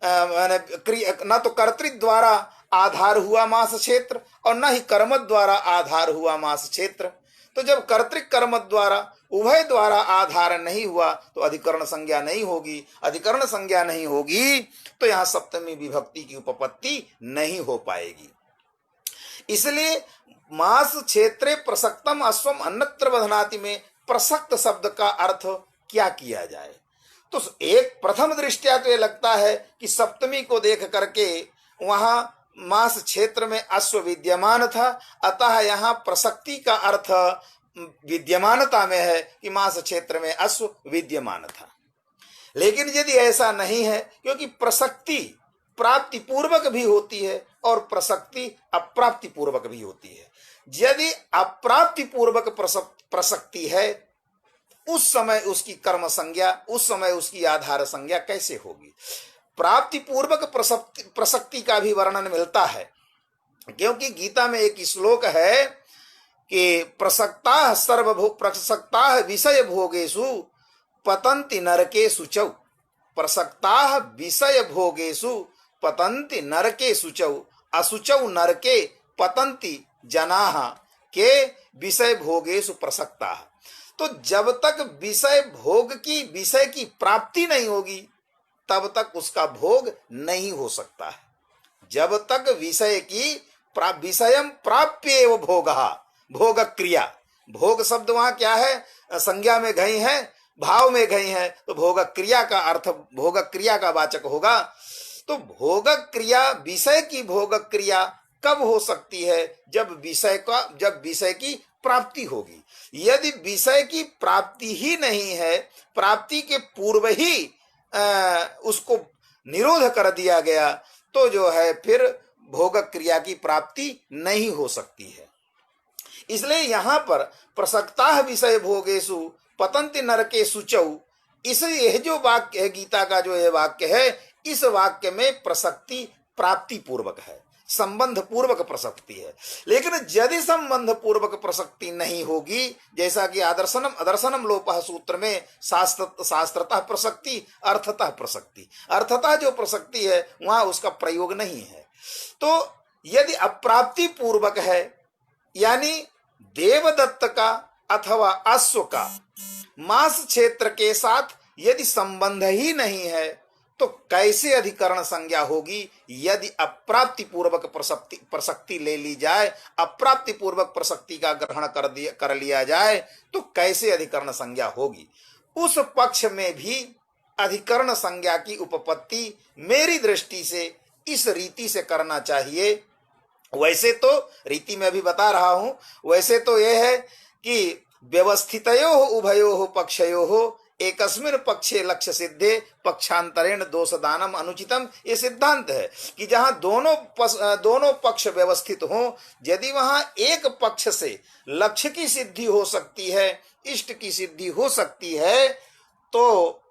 ना तो कर्तृ द्वारा आधार हुआ मास क्षेत्र और न ही कर्म द्वारा आधार हुआ मास क्षेत्र। तो जब कर्तृक कर्म द्वारा उभय द्वारा आधार नहीं हुआ तो अधिकरण संज्ञा नहीं होगी। अधिकरण संज्ञा नहीं होगी तो यहां सप्तमी विभक्ति की उपपत्ति नहीं हो पाएगी। इसलिए मास क्षेत्रे प्रसक्तम अश्वम अन्यत्र बध्नाति में प्रसक्त शब्द का अर्थ क्या किया जाए। तो एक प्रथम दृष्टया तो ये लगता है कि सप्तमी को देख करके वहां मास क्षेत्र में अश्व विद्यमान था, अतः यहाँ प्रसक्ति का अर्थ विद्यमानता में है कि मास क्षेत्र में अश्व विद्यमान था। लेकिन यदि ऐसा नहीं है, क्योंकि प्रसक्ति प्राप्ति पूर्वक भी होती है और प्रसक्ति अप्राप्ति पूर्वक भी होती है। यदि अप्राप्ति पूर्वक प्रसक्ति है उस समय उसकी कर्म संज्ञा, उस समय उसकी आधार संज्ञा कैसे होगी। प्राप्ति पूर्वक प्रसक्ति का भी वर्णन मिलता है, क्योंकि गीता में एक श्लोक है कि प्रसक्ता सर्वभोग प्रसक्ता विषय भोगेषु पतंति नरकेषु चौ। प्रसक्ता विषय भोगेषु पतंति नरकेषु चौ असुचौ नरके पतंति जनाः के विषय भोगेषु प्रसक्ता। तो जब तक विषय की प्राप्ति नहीं होगी तब तक उसका भोग नहीं हो सकता है। जब तक विषयम प्राप्य एव भोगः, भोग क्रिया, भोग शब्द वहां क्या है, संज्ञा में गई है, भाव में गई है, तो भोग क्रिया का अर्थ भोग क्रिया का वाचक होगा। तो भोग क्रिया, विषय की भोग क्रिया कब हो सकती है, जब विषय की प्राप्ति होगी। यदि विषय की प्राप्ति ही नहीं है, प्राप्ति के पूर्व ही उसको निरोध कर दिया गया, तो जो है फिर भोग क्रिया की प्राप्ति नहीं हो सकती है। इसलिए यहां पर प्रसक्ता विषय भोगेषु पतंति नरकेषु चौ, यह जो वाक्य है गीता का, जो यह वाक्य है, इस वाक्य में प्रसक्ति प्राप्ति पूर्वक है, संबंध पूर्वक प्रसक्ति है। लेकिन यदि संबंध पूर्वक प्रसक्ति नहीं होगी, जैसा कि अदर्शनम लोपः सूत्र में शास्त्रतः प्रसक्ति अर्थतः प्रसक्ति, अर्थतः जो प्रसक्ति है वहां उसका प्रयोग नहीं है। तो यदि अप्राप्ति पूर्वक है, यानी देवदत्त का अथवा अश्व का मास क्षेत्र के साथ यदि संबंध ही नहीं है तो कैसे अधिकरण संज्ञा होगी। यदि अप्राप्ति पूर्वक प्रसक्ति ले ली जाए, अप्राप्ति पूर्वक प्रसक्ति का ग्रहण कर लिया जाए तो कैसे अधिकरण संज्ञा होगी। उस पक्ष में भी अधिकरण संज्ञा की उपपत्ति मेरी दृष्टि से इस रीति से करना चाहिए। वैसे तो रीति में भी बता रहा हूं, वैसे तो यह है कि व्यवस्थितयोः उभयोः पक्षयोः एकस्मिन् पक्षे लक्ष्य सिद्धे पक्षांतरेण दोष दानम अनुचितम। ये सिद्धांत है कि जहां दोनों पक्ष व्यवस्थित हों, यदि वहां एक पक्ष से लक्ष्य की सिद्धि हो सकती है, इष्ट की सिद्धि हो सकती है, तो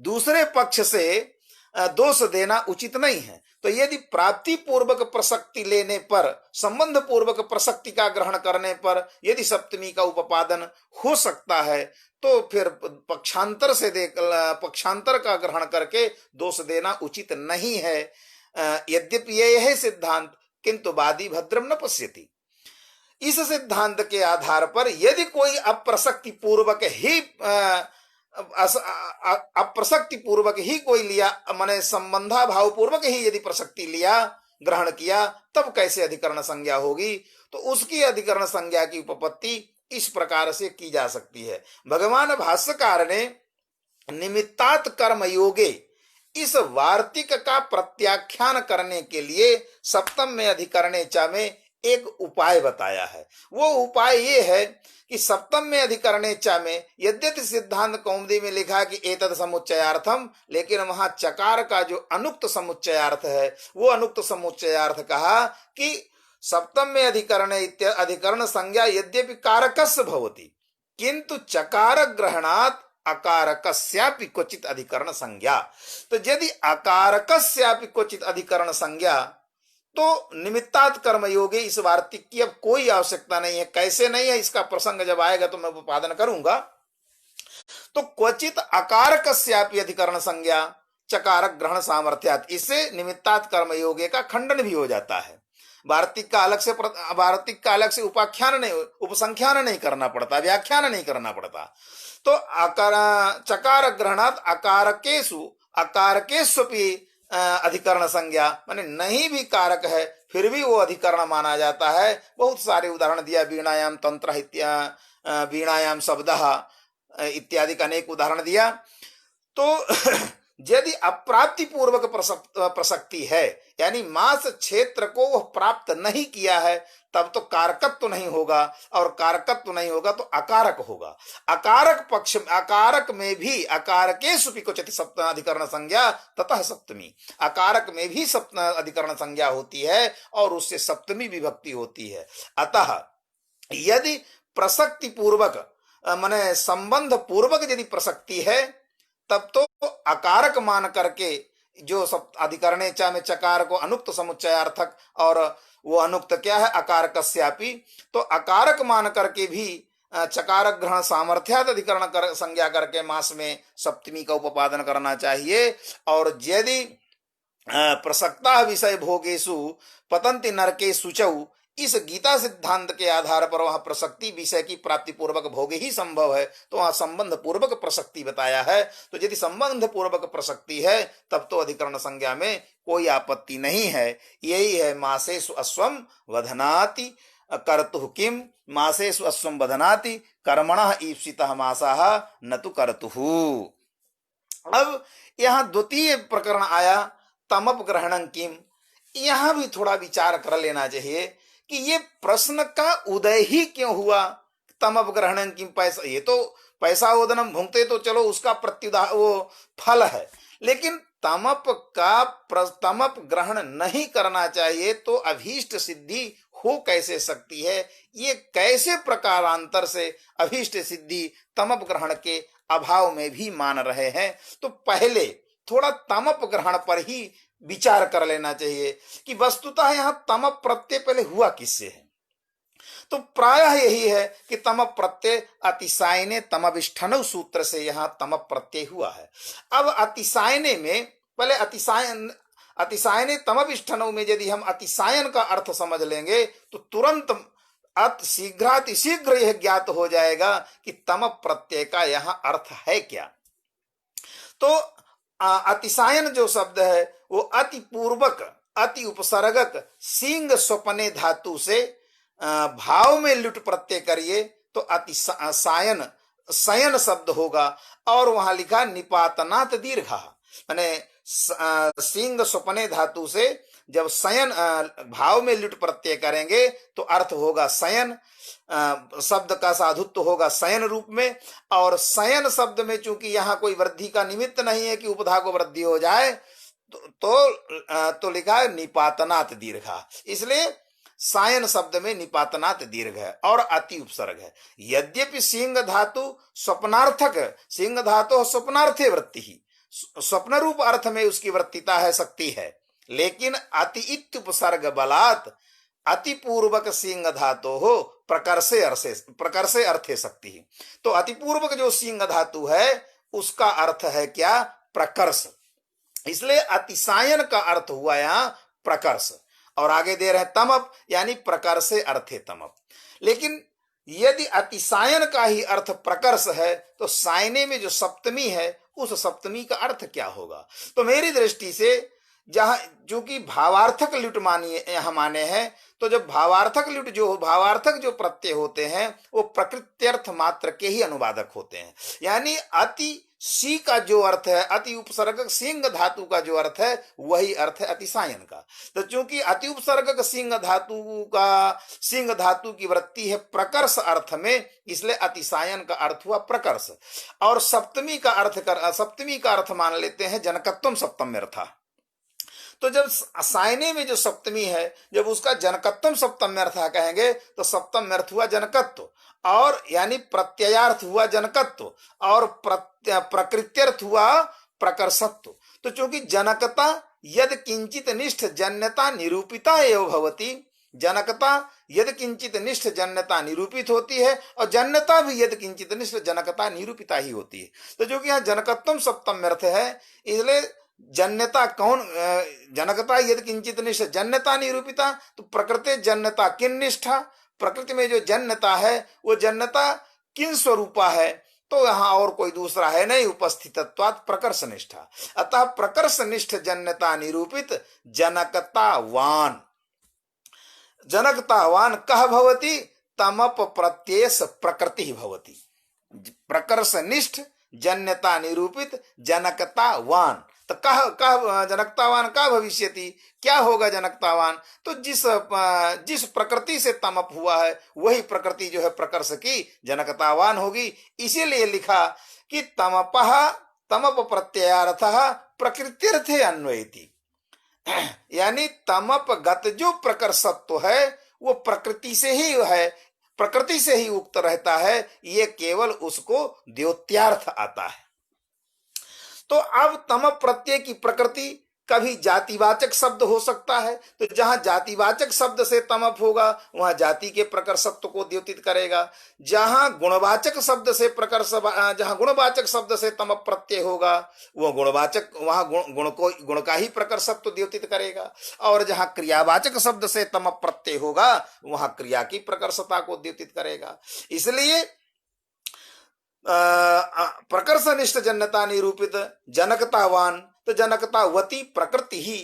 दूसरे पक्ष से दोष देना उचित नहीं है। तो यदि प्राप्ति पूर्वक प्रसक्ति लेने पर, संबंध पूर्वक प्रसक्ति का ग्रहण करने पर यदि सप्तमी का उपादान हो सकता है तो फिर पक्षांतर का ग्रहण करके दोष देना उचित नहीं है। यद्यपि यह है सिद्धांत, किंतु वादी भद्रम न पश्यति। इस सिद्धांत के आधार पर यदि कोई अप्रसक्ति पूर्वक ही कोई लिया, माने संबंधा भाव पूर्वक ही यदि प्रसक्ति लिया, ग्रहण किया, तब कैसे अधिकरण संज्ञा होगी। तो उसकी अधिकरण संज्ञा की उपपत्ति इस प्रकार से की जा सकती है। भगवान भाष्यकार ने निमित्तात् कर्म योगे इस वार्तिक का प्रत्याख्यान करने के लिए सप्तम में अधिकरणे च में एक उपाय बताया है। वो उपाय ये है कि सप्तम में अधिकरणे च में यद्यपि सिद्धांत कौमुदी में लिखा कि एतद समुच्चयार्थम, लेकिन वहां चकार का जो अनुक्त समुच्चयार्थ है, वो अनुक्त समुच्चयार्थ कहा कि सप्तम में अधिकरण संज्ञा यद्यपि कारकस्य भवति किंतु चकार ग्रहणात् अकारकस्यापि क्वचित अधिकरण संज्ञा। तो यदि अकारकस्यापि क्वचित अधिकरण संज्ञा, तो निमित्तात् कर्म योगे इस वार्तिक की अब कोई आवश्यकता नहीं है। कैसे नहीं है, इसका प्रसंग जब आएगा तो मैं उपादन करूंगा। तो क्वचित अकारकस्यापि अधिकरण संज्ञा चकारक ग्रहण सामर्थ्यात्, इससे निमित्तात् कर्म योगे का खंडन भी हो जाता है। वार्तिक का अलग से उपाख्यान नहीं, उपसंख्यान नहीं करना पड़ता, व्याख्यान नहीं करना पड़ता। तो चकार ग्रहणात् अकारकेष्वपि अधिकरण संज्ञा, माने नहीं भी कारक है फिर भी वो अधिकरण माना जाता है। बहुत सारे उदाहरण दिया, वीणायाम तंत्र वीणायाम शब्द इत्यादि का अनेक उदाहरण दिया। तो यदि अप्राप्ति पूर्वक प्रसक्ति है, यानी मास क्षेत्र को वह प्राप्त नहीं किया है, तब तो कारकत्व नहीं होगा, और कारकत्व नहीं होगा तो अकारक होगा। अकारक पक्ष, अकारक में भी अकारकेषु क्वचित् सप्तमी अधिकरण संज्ञा ततः सप्तमी, अकारक में भी सप्तमी अधिकरण संज्ञा होती है और उससे सप्तमी विभक्ति होती है। अतः यदि प्रसक्ति पूर्वक माने संबंध पूर्वक यदि प्रसक्ति है, तब तो अकारक मान करके जो सब अधिकरणे चा में चकार को अनुक्त समुच्चयार्थक, और वो अनुक्त क्या है, अकारकस्यापि, तो अकारक मान करके भी चकारक ग्रहण सामर्थ्यात् अधिकरण संज्ञा करके मास में सप्तमी का उपादान करना चाहिए। और यदि प्रसक्ता विषय भोगेषु पतंति नरके शुचौ, इस गीता सिद्धांत के आधार पर वहां प्रसक्ति विषय की प्राप्ति पूर्वक भोग ही संभव है, तो वहां संबंध पूर्वक प्रसक्ति बताया है। तो यदि संबंध पूर्वक प्रसक्ति है तब तो अधिकरण संज्ञा में कोई आपत्ति नहीं है। यही है मासेषु अश्वम वधनाति कर्तुः किम, मासेषु अश्वम वधनाति कर्मणः ईप्सितः मासाः न तु कर्तुः। अब यहाँ द्वितीय प्रकरण आया तमपग्रहणं किम। यहां भी थोड़ा विचार कर लेना चाहिए कि ये प्रश्न का उदय ही क्यों हुआ, तमपग्रहणं किम। पैसा, ये तो पैसा ओदनम भुंगते तो चलो उसका प्रत्युदाह वो फल है, लेकिन तमप ग्रहण नहीं करना चाहिए तो अभीष्ट सिद्धि हो कैसे सकती है, ये कैसे प्रकारांतर से अभीष्ट सिद्धि तमप ग्रहण के अभाव में भी मान रहे हैं। तो पहले थोड़ा तमप ग्रहण पर ही विचार कर लेना चाहिए कि वस्तुतः यहां तमप प्रत्यय पहले हुआ किससे है। तो प्रायः यही है कि तमप प्रत्यय अतिसायने तमविष्ठनौ सूत्र से यहां तमप प्रत्यय हुआ है। अब अतिसायने में पहले अतिसायने तमविष्ठनौ में यदि हम अतिसायन का अर्थ समझ लेंगे तो तुरंत शीघ्र यह ज्ञात हो जाएगा कि तमप प्रत्यय का यहां अर्थ है क्या। तो अतिसायन जो शब्द है वो अति पूर्वक अति उपसर्गक सिंग स्वपने धातु से भाव में लुट प्रत्यय करिए तो अतिसायन शयन शब्द होगा, और वहां लिखा निपातनात् दीर्घा, माने सिंग स्वपने धातु से जब शयन भाव में लुट प्रत्यय करेंगे तो अर्थ होगा शयन, शब्द का साधुत्व होगा शयन रूप में। और शयन शब्द में चूंकि यहाँ कोई वृद्धि का निमित्त नहीं है कि उपधा को वृद्धि हो जाए, तो लिखा है निपातनात् दीर्घा, इसलिए सायन शब्द में निपातनात् दीर्घ है और अति उपसर्ग है। यद्यपि सिंह धातु स्वप्नार्थक, सिंह धातु स्वप्नार्थे वृत्ति ही, स्वप्न रूप अर्थ में उसकी वृत्तिता है, शक्ति है, लेकिन अति इत्युपसर्ग बलात् अति पूर्वक सिंह धातु हो प्रकर्षे अर्थे शक्ति ही। तो अति पूर्वक जो सिंह धातु है उसका अर्थ है क्या, प्रकर्ष, इसलिए अतिसायन का अर्थ हुआ यहाँ प्रकर्ष। और आगे दे रहे तमप, यानी प्रकर्षे अर्थे तमप। लेकिन यदि अतिसायन का ही अर्थ प्रकर्ष है तो सायने में जो सप्तमी है उस सप्तमी का अर्थ क्या होगा। तो मेरी दृष्टि से जहां जो कि भावार्थक लुट यहां माने हैं, तो जब भावार्थक जो प्रत्यय होते हैं वो प्रकृत्यर्थ मात्र के ही अनुवादक होते हैं। यानी अति सी का जो अर्थ है, अति उपसर्गक सिंह धातु का जो अर्थ है वही अर्थ है अतिसायन का। तो चूंकि अति उपसर्गक सिंह धातु की वृत्ति है प्रकर्ष अर्थ में, इसलिए अतिसायन का अर्थ हुआ प्रकर्ष। और सप्तमी का अर्थ मान लेते हैं जनकत्वम सप्तम्य अर्थ। तो जब सायने में जो सप्तमी है, जब उसका जनकत्वम सप्तम्य अर्थ कहेंगे तो सप्तम्य अर्थ हुआ जनकत्व, और यानी प्रत्ययार्थ हुआ जनकत्व, और प्रकृत्यर्थ हुआ प्रकर्षत्व। तो चूंकि जनकता यद किंचित निष्ठ जन्यता निरूपिता एवं भवति, जनकता यद किंचित निष्ठ जन्यता निरूपित होती है और जन्यता भी यद किंचित निष्ठ जनकता निरूपिता ही होती है। तो जो कि यहाँ जनकत्वम सप्तम अर्थ है, इसलिए जन्यता कौन, जनकता यद किंचित निष्ठ जन्यता निरूपिता, तो प्रकृति जन्यता किन निष्ठा, प्रकृति में जो जन्यता है वो जन्यता किन स्वरूपा है, तो यहाँ और कोई दूसरा है नहीं, उपस्थितत्वात् प्रकर्ष निष्ठा। अतः प्रकर्ष निष्ठ जन्यता निरूपित जनकतावान, जनकतावान कह भवति, तमप प्रत्येश प्रकृति भवति। प्रकर्ष निष्ठ जन्यता निरूपित जनकतावान, तो कह जनकतावान का भविष्यति, क्या होगा जनकतावान, तो जिस प्रकृति से तमप हुआ है वही प्रकृति जो है प्रकर्ष की जनकतावान होगी। इसीलिए लिखा कि तमपः तमप प्रत्ययार्थः प्रकृत्यर्थे अन्वयति, यानी तमप गत जो प्रकर्षत्व है वो प्रकृति से ही है, प्रकृति से ही उक्त रहता है, ये केवल उसको द्योत्यार्थ आता है। तो अब तम प्रत्यय की प्रकृति कभी जातिवाचक शब्द हो सकता है, तो जहां जातिवाचक शब्द से तमप होगा वहां जाति के प्रकर्षत्व को द्योतित करेगा, जहां गुणवाचक शब्द से जहां गुणवाचक शब्द से तमप प्रत्यय होगा वह गुणवाचक, वहां गुण का ही प्रकर्षत्व द्योतित करेगा, और जहां क्रियावाचक शब्द से तमप प्रत्यय होगा वहां क्रिया की प्रकर्षता को द्योतित करेगा। इसलिए प्रकर्षनिष्ठ जन्यता निरूपित जनकतावान, तो जनकतावती प्रकृति ही।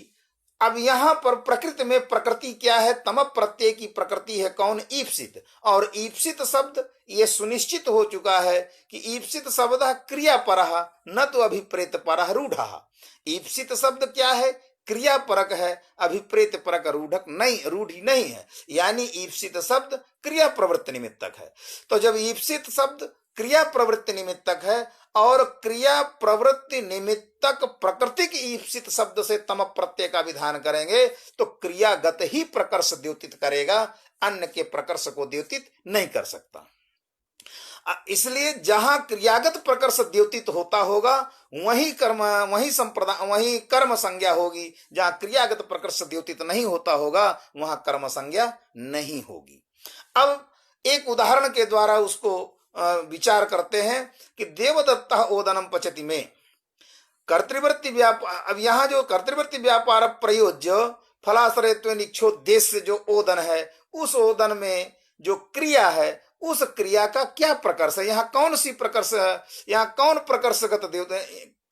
अब यहाँ पर प्रकृति में प्रकृति क्या है, तम प्रत्यय की प्रकृति है कौन, ईप्सित, और ईप्सित शब्द ये सुनिश्चित हो चुका है कि ईप्सित शब्द क्रियापरः न तो अभिप्रेत परः रूढ़ः। ईप्सित शब्द क्या है, क्रियापरक है, अभिप्रेत परक रूढ़क नहीं, रूढ़ी नहीं है, यानी ईप्सित शब्द क्रिया प्रवृत्ति निमित्तक है। तो जब ईप्सित शब्द क्रिया प्रवृत्ति निमित्तक है और क्रिया प्रवृत्ति निमित्तक प्रकृतिक ईप्सित शब्द से तम प्रत्यय का विधान करेंगे तो क्रियागत ही प्रकर्ष द्योतित करेगा, अन्य के प्रकर्ष को द्योतित नहीं कर सकता। इसलिए जहां क्रियागत प्रकर्ष द्योतित होता होगा वही कर्म, वही संप्रदाय, वही कर्म संज्ञा होगी। जहां क्रियागत प्रकर्ष द्योतित नहीं होता होगा वहां कर्म संज्ञा नहीं होगी। अब एक उदाहरण के द्वारा उसको विचार करते हैं कि देवदत्त ओदनम पचति में कर्तृवृत्ति व्यापार, अब यहाँ जो कर्तृवृत्ति व्यापार प्रयोज्य फलाश्रयत्व निक्षोद्देश्य जो ओदन है, उस ओदन में जो क्रिया है उस क्रिया का क्या प्रकर्ष है, यहाँ कौन सी प्रकर्ष, यहाँ कौन प्रकर्षगत देवता,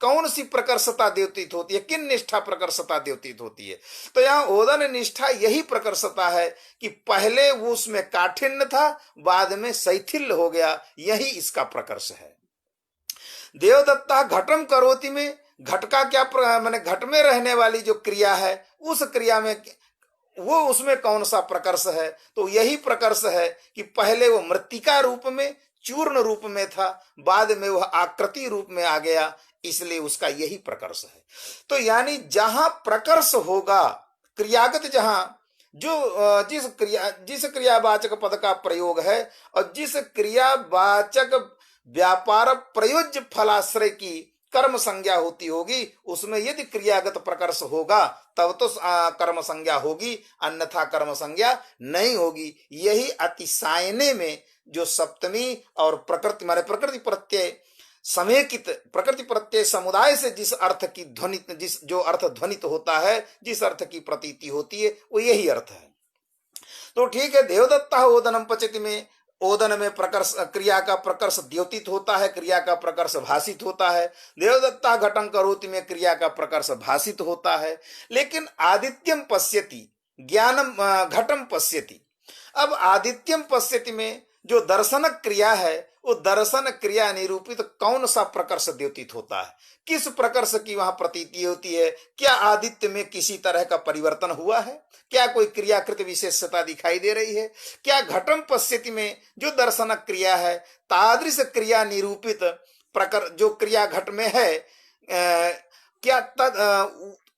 कौन सी प्रकर्षता द्योतित होती है, किन निष्ठा प्रकर्षता द्योतित होती है। तो यहाँ ओदन निष्ठा यही प्रकर्षता है कि पहले वो उसमें काठिन्य था बाद में शैथिल्य हो गया, यही इसका प्रकर्ष है। देवदत्ता घटम करोति में घट का क्या माने घट में रहने वाली जो क्रिया है उस क्रिया में वो उसमें कौन सा प्रकर्ष है, तो यही प्रकर्ष है कि पहले वो मृत्तिका रूप में चूर्ण रूप में था, बाद में वह आकृति रूप में आ गया, इसलिए उसका यही प्रकर्ष है। तो यानी जहां प्रकर्ष होगा क्रियागत, जहां जो जिस क्रियावाचक पद का प्रयोग है और जिस क्रियावाचक व्यापार प्रयोज्य फलाश्रय की कर्म संज्ञा होती होगी उसमें यदि क्रियागत प्रकर्ष होगा तब तो कर्म संज्ञा होगी, अन्यथा कर्म संज्ञा नहीं होगी। यही अतिसायने में जो सप्तमी और प्रकृति माने प्रकृति प्रत्यय समेकित, प्रकृति प्रत्यय समुदाय से जिस अर्थ की ध्वनित, जिस जो अर्थ ध्वनित होता है, जिस अर्थ की प्रतीति होती है वो यही अर्थ है। तो ठीक है, देवदत्ता ओदनम पचति में ओदन में प्रकर्ष क्रिया का प्रकर्ष द्योतित होता है, क्रिया का प्रकर्ष भाषित होता है। देवदत्ता घटं करोति में क्रिया का प्रकर्ष भाषित होता है। लेकिन आदित्यम पश्यति ज्ञानम घटम पश्यति, अब आदित्यम पश्यति में जो दर्शन क्रिया है वो दर्शन क्रिया निरूपित कौन सा प्रकर्ष द्योतित होता है, किस प्रकर्ष की वहां प्रतीति होती है, क्या आदित्य में किसी तरह का परिवर्तन हुआ है, क्या कोई क्रियाकृत विशेषता दिखाई दे रही है, क्या घटम पश्यति में जो दर्शन क्रिया है तादृश क्रिया निरूपित प्रकर जो क्रिया घट में है क्या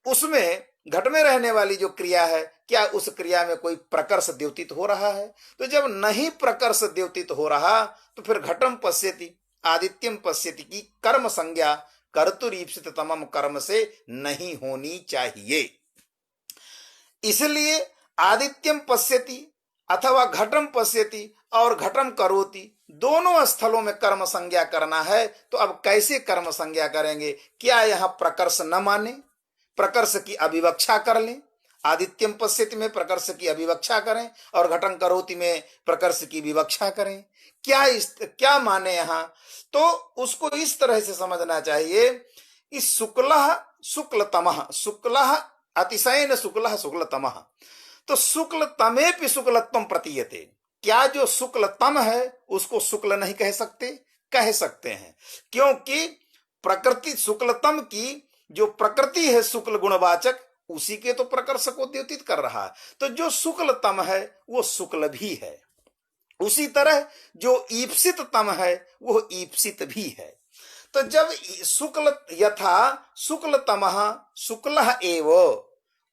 उसमें घट में रहने वाली जो क्रिया है क्या उस क्रिया में कोई प्रकर्ष द्योतित हो रहा है। तो जब नहीं प्रकर्ष द्योतित हो रहा तो फिर घटम पश्यति आदित्यम पश्यति की कर्म संज्ञा कर्तुरीप्सित तमम कर्म से नहीं होनी चाहिए। इसलिए आदित्यम पश्यति अथवा घटम पश्यति और घटम करोति, दोनों स्थलों में कर्म संज्ञा करना है। तो अब कैसे कर्म संज्ञा करेंगे? क्या यहां प्रकर्ष न माने, प्रकर्ष की अभिवक्षा कर लें? आदित्यम पश्यति में प्रकर्ष की अभिवक्षा करें और घटं करोति में प्रकर्ष की विवक्षा करें? क्या माने यहां? तो उसको इस तरह से समझना चाहिए। इस शुक्लः शुक्लतमः, शुक्लः अतिशयन शुक्लः शुक्लतमः, तो शुक्लतमेपि शुक्लत्वं प्रतीयते। क्या जो शुक्लतम है उसको शुक्ल नहीं कह सकते? कह सकते हैं, क्योंकि प्रकृति शुक्लतम की जो प्रकृति है शुक्ल गुणवाचक, उसी के तो प्रकर्ष को द्योतित कर रहा है। तो जो शुक्लतम है वो शुक्ल भी है, उसी तरह जो ईप्सित तम है वो ईप्सित भी है। तो जब शुक्ल यथा शुक्लतमः शुक्लः एव,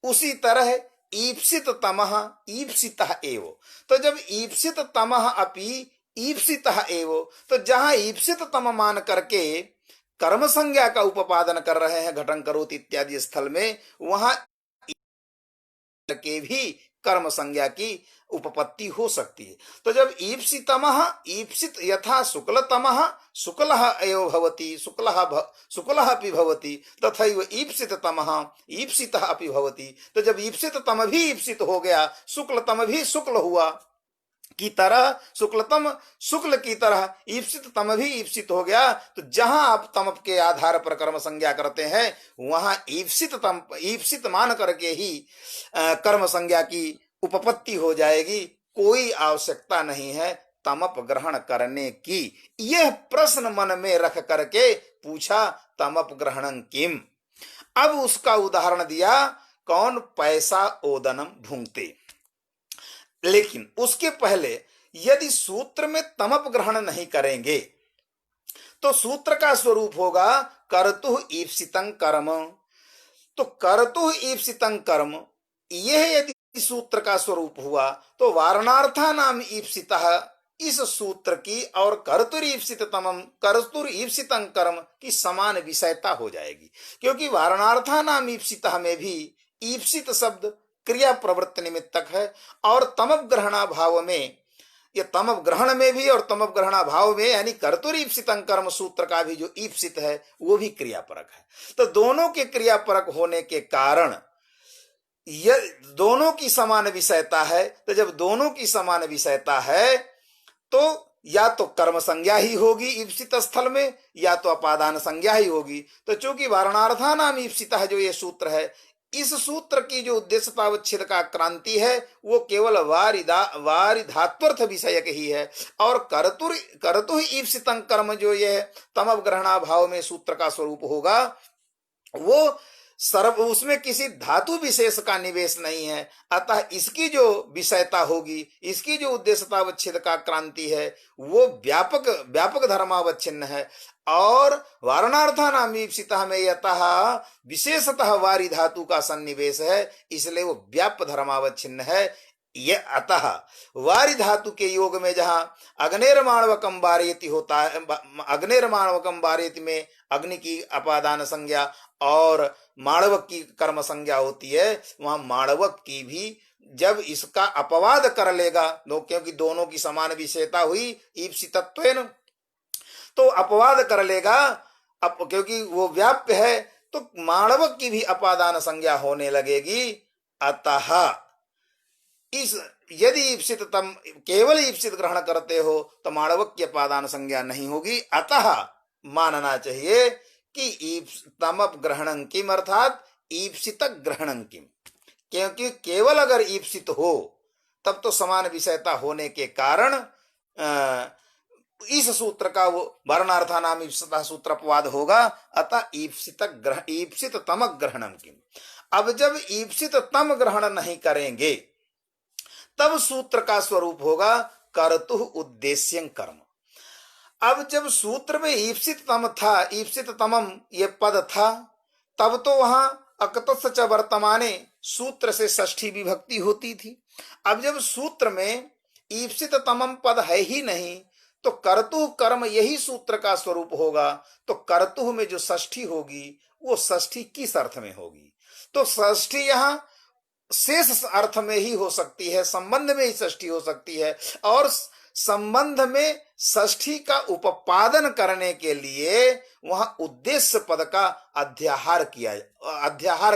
उसी तरह ईप्सित तमः ईप्सितः एव। तो जब ईप्सित तमः अपि ईप्सितः एव, तो जहां ईप्सित तम मान करके कर्म संज्ञा का उपादान कर रहे हैं घटं करोति इत्यादि स्थल में, वहां के भी कर्म संज्ञा की उपपत्ति हो सकती है। तो जब ईप्सितमः ईप्सित यथा शुक्लतमः शुक्लः एव भवति शुक्लः अपि भवति तथैव ईप्सिततमः ईप्सितः अपि भवति। तो जब ईप्सिततम भी ईप्सित हो गया, शुक्लतम भी शुक्ल हुआ की तरह, शुक्लतम शुक्ल की तरह ईप्सित तम भी ईप्सित हो गया। तो जहां आप तम के आधार पर कर्म संज्ञा करते हैं वहां ईप्सित मान करके ही कर्म संज्ञा की उपपत्ति हो जाएगी। कोई आवश्यकता नहीं है तमप ग्रहण करने की। यह प्रश्न मन में रख करके पूछा तमप ग्रहणं किम। अब उसका उदाहरण दिया, कौन? पैसा ओदनम भुंगते। लेकिन उसके पहले यदि सूत्र में तमप ग्रहण नहीं करेंगे तो सूत्र का स्वरूप होगा कर्तुः ईप्सितं कर्म। तो कर्तुः ईप्सितं कर्म, यह यदि सूत्र का स्वरूप हुआ तो वारणार्था नाम ईप्सितः, इस सूत्र की और कर्तुर ईप्सितं कर्म की समान विषयता हो जाएगी। क्योंकि वारणार्था नाम ईप्सितः में भी ईप्सित शब्द क्रिया प्रवृत्ति निमित्तक है, और तमप ग्रहणा भाव में, ये तमप ग्रहण में भी और तमप ग्रहणा भाव में, यानी कर्तुर ईप्सितं कर्म सूत्र का भी जो ईप्सित है वो भी क्रियापरक है। तो दोनों के क्रियापरक होने के कारण यह दोनों की समान विषयता है। तो जब दोनों की समान विषयता है तो या तो कर्म संज्ञा ही होगी ईप्सित स्थल में, या तो अपादान संज्ञा ही होगी। तो चूंकि वारणार्था नाम ईप्सितः जो ये सूत्र है, इस सूत्र की जो उद्देश्यतावच्छेद का क्रांति है वो केवल वारिधात्वर्थ विषयक ही है। और कर्तुः ईप्सितं कर्म जो ये तमप ग्रहणा भाव में सूत्र का स्वरूप होगा, वो उसमें किसी धातु विशेष का निवेश नहीं है। अतः इसकी जो विषयता होगी, इसकी जो उद्देश्यतावच्छेद का क्रांति है वो व्यापक धर्मावच्छिन्न है। और वारणार्था नाम ईप्सितः में यतः विशेषतः वारि धातु का सन्निवेश है, इसलिए वो व्याप्य धर्मावच्छिन्न है। ये अतः वारि धातु के योग में जहां अग्नेर्माणवकम वारयति होता है, अग्नेर्माणवकम वारयति में अग्नि की अपादान संज्ञा और माणवक की कर्म संज्ञा होती है, वहां माणवक की भी जब इसका अपवाद कर लेगा, क्योंकि दोनों की समान विषयता हुई ईप्सितत्वेन, तो अपवाद कर लेगा क्योंकि वो व्याप्य है, तो माणवक की भी अपादान संज्ञा होने लगेगी। अतः इस यदि ईप्सित तम केवल ईप्सित ग्रहण करते हो तो माणवक की अपादान संज्ञा नहीं होगी। अतः मानना चाहिए कि तमप ग्रहणं किम, अर्थात ईप्सित ग्रहणं किम, क्योंकि केवल अगर ईप्सित हो तब तो समान विषयता होने के कारण इस सूत्र का वो वर्णार्था नाम ईप्सितः सूत्र अपवाद होगा। अतः ईप्सित तम ग्रहणं किम। अब जब ईप्सित तम ग्रहण नहीं करेंगे तब सूत्र का स्वरूप होगा कर्तुः उद्देश्यं कर्म। अब जब सूत्र में ईप्सित तम था, ईप्सित तमम ये पद था, तब तो वहां अकतस्य च वर्तमाने सूत्र से षष्ठी विभक्ति होती थी। अब जब सूत्र में ईप्सित तमम पद है ही नहीं तो कर्तुः कर्म यही सूत्र का स्वरूप होगा। तो कर्तुः में जो षष्ठी होगी वो षष्ठी किस अर्थ में होगी? तो षष्ठी यहाँ शेष अर्थ में ही हो सकती है, संबंध में ही षष्ठी हो सकती है। और संबंध में षष्ठी का उपादान करने के लिए वहां उद्देश्य पद का अध्याहार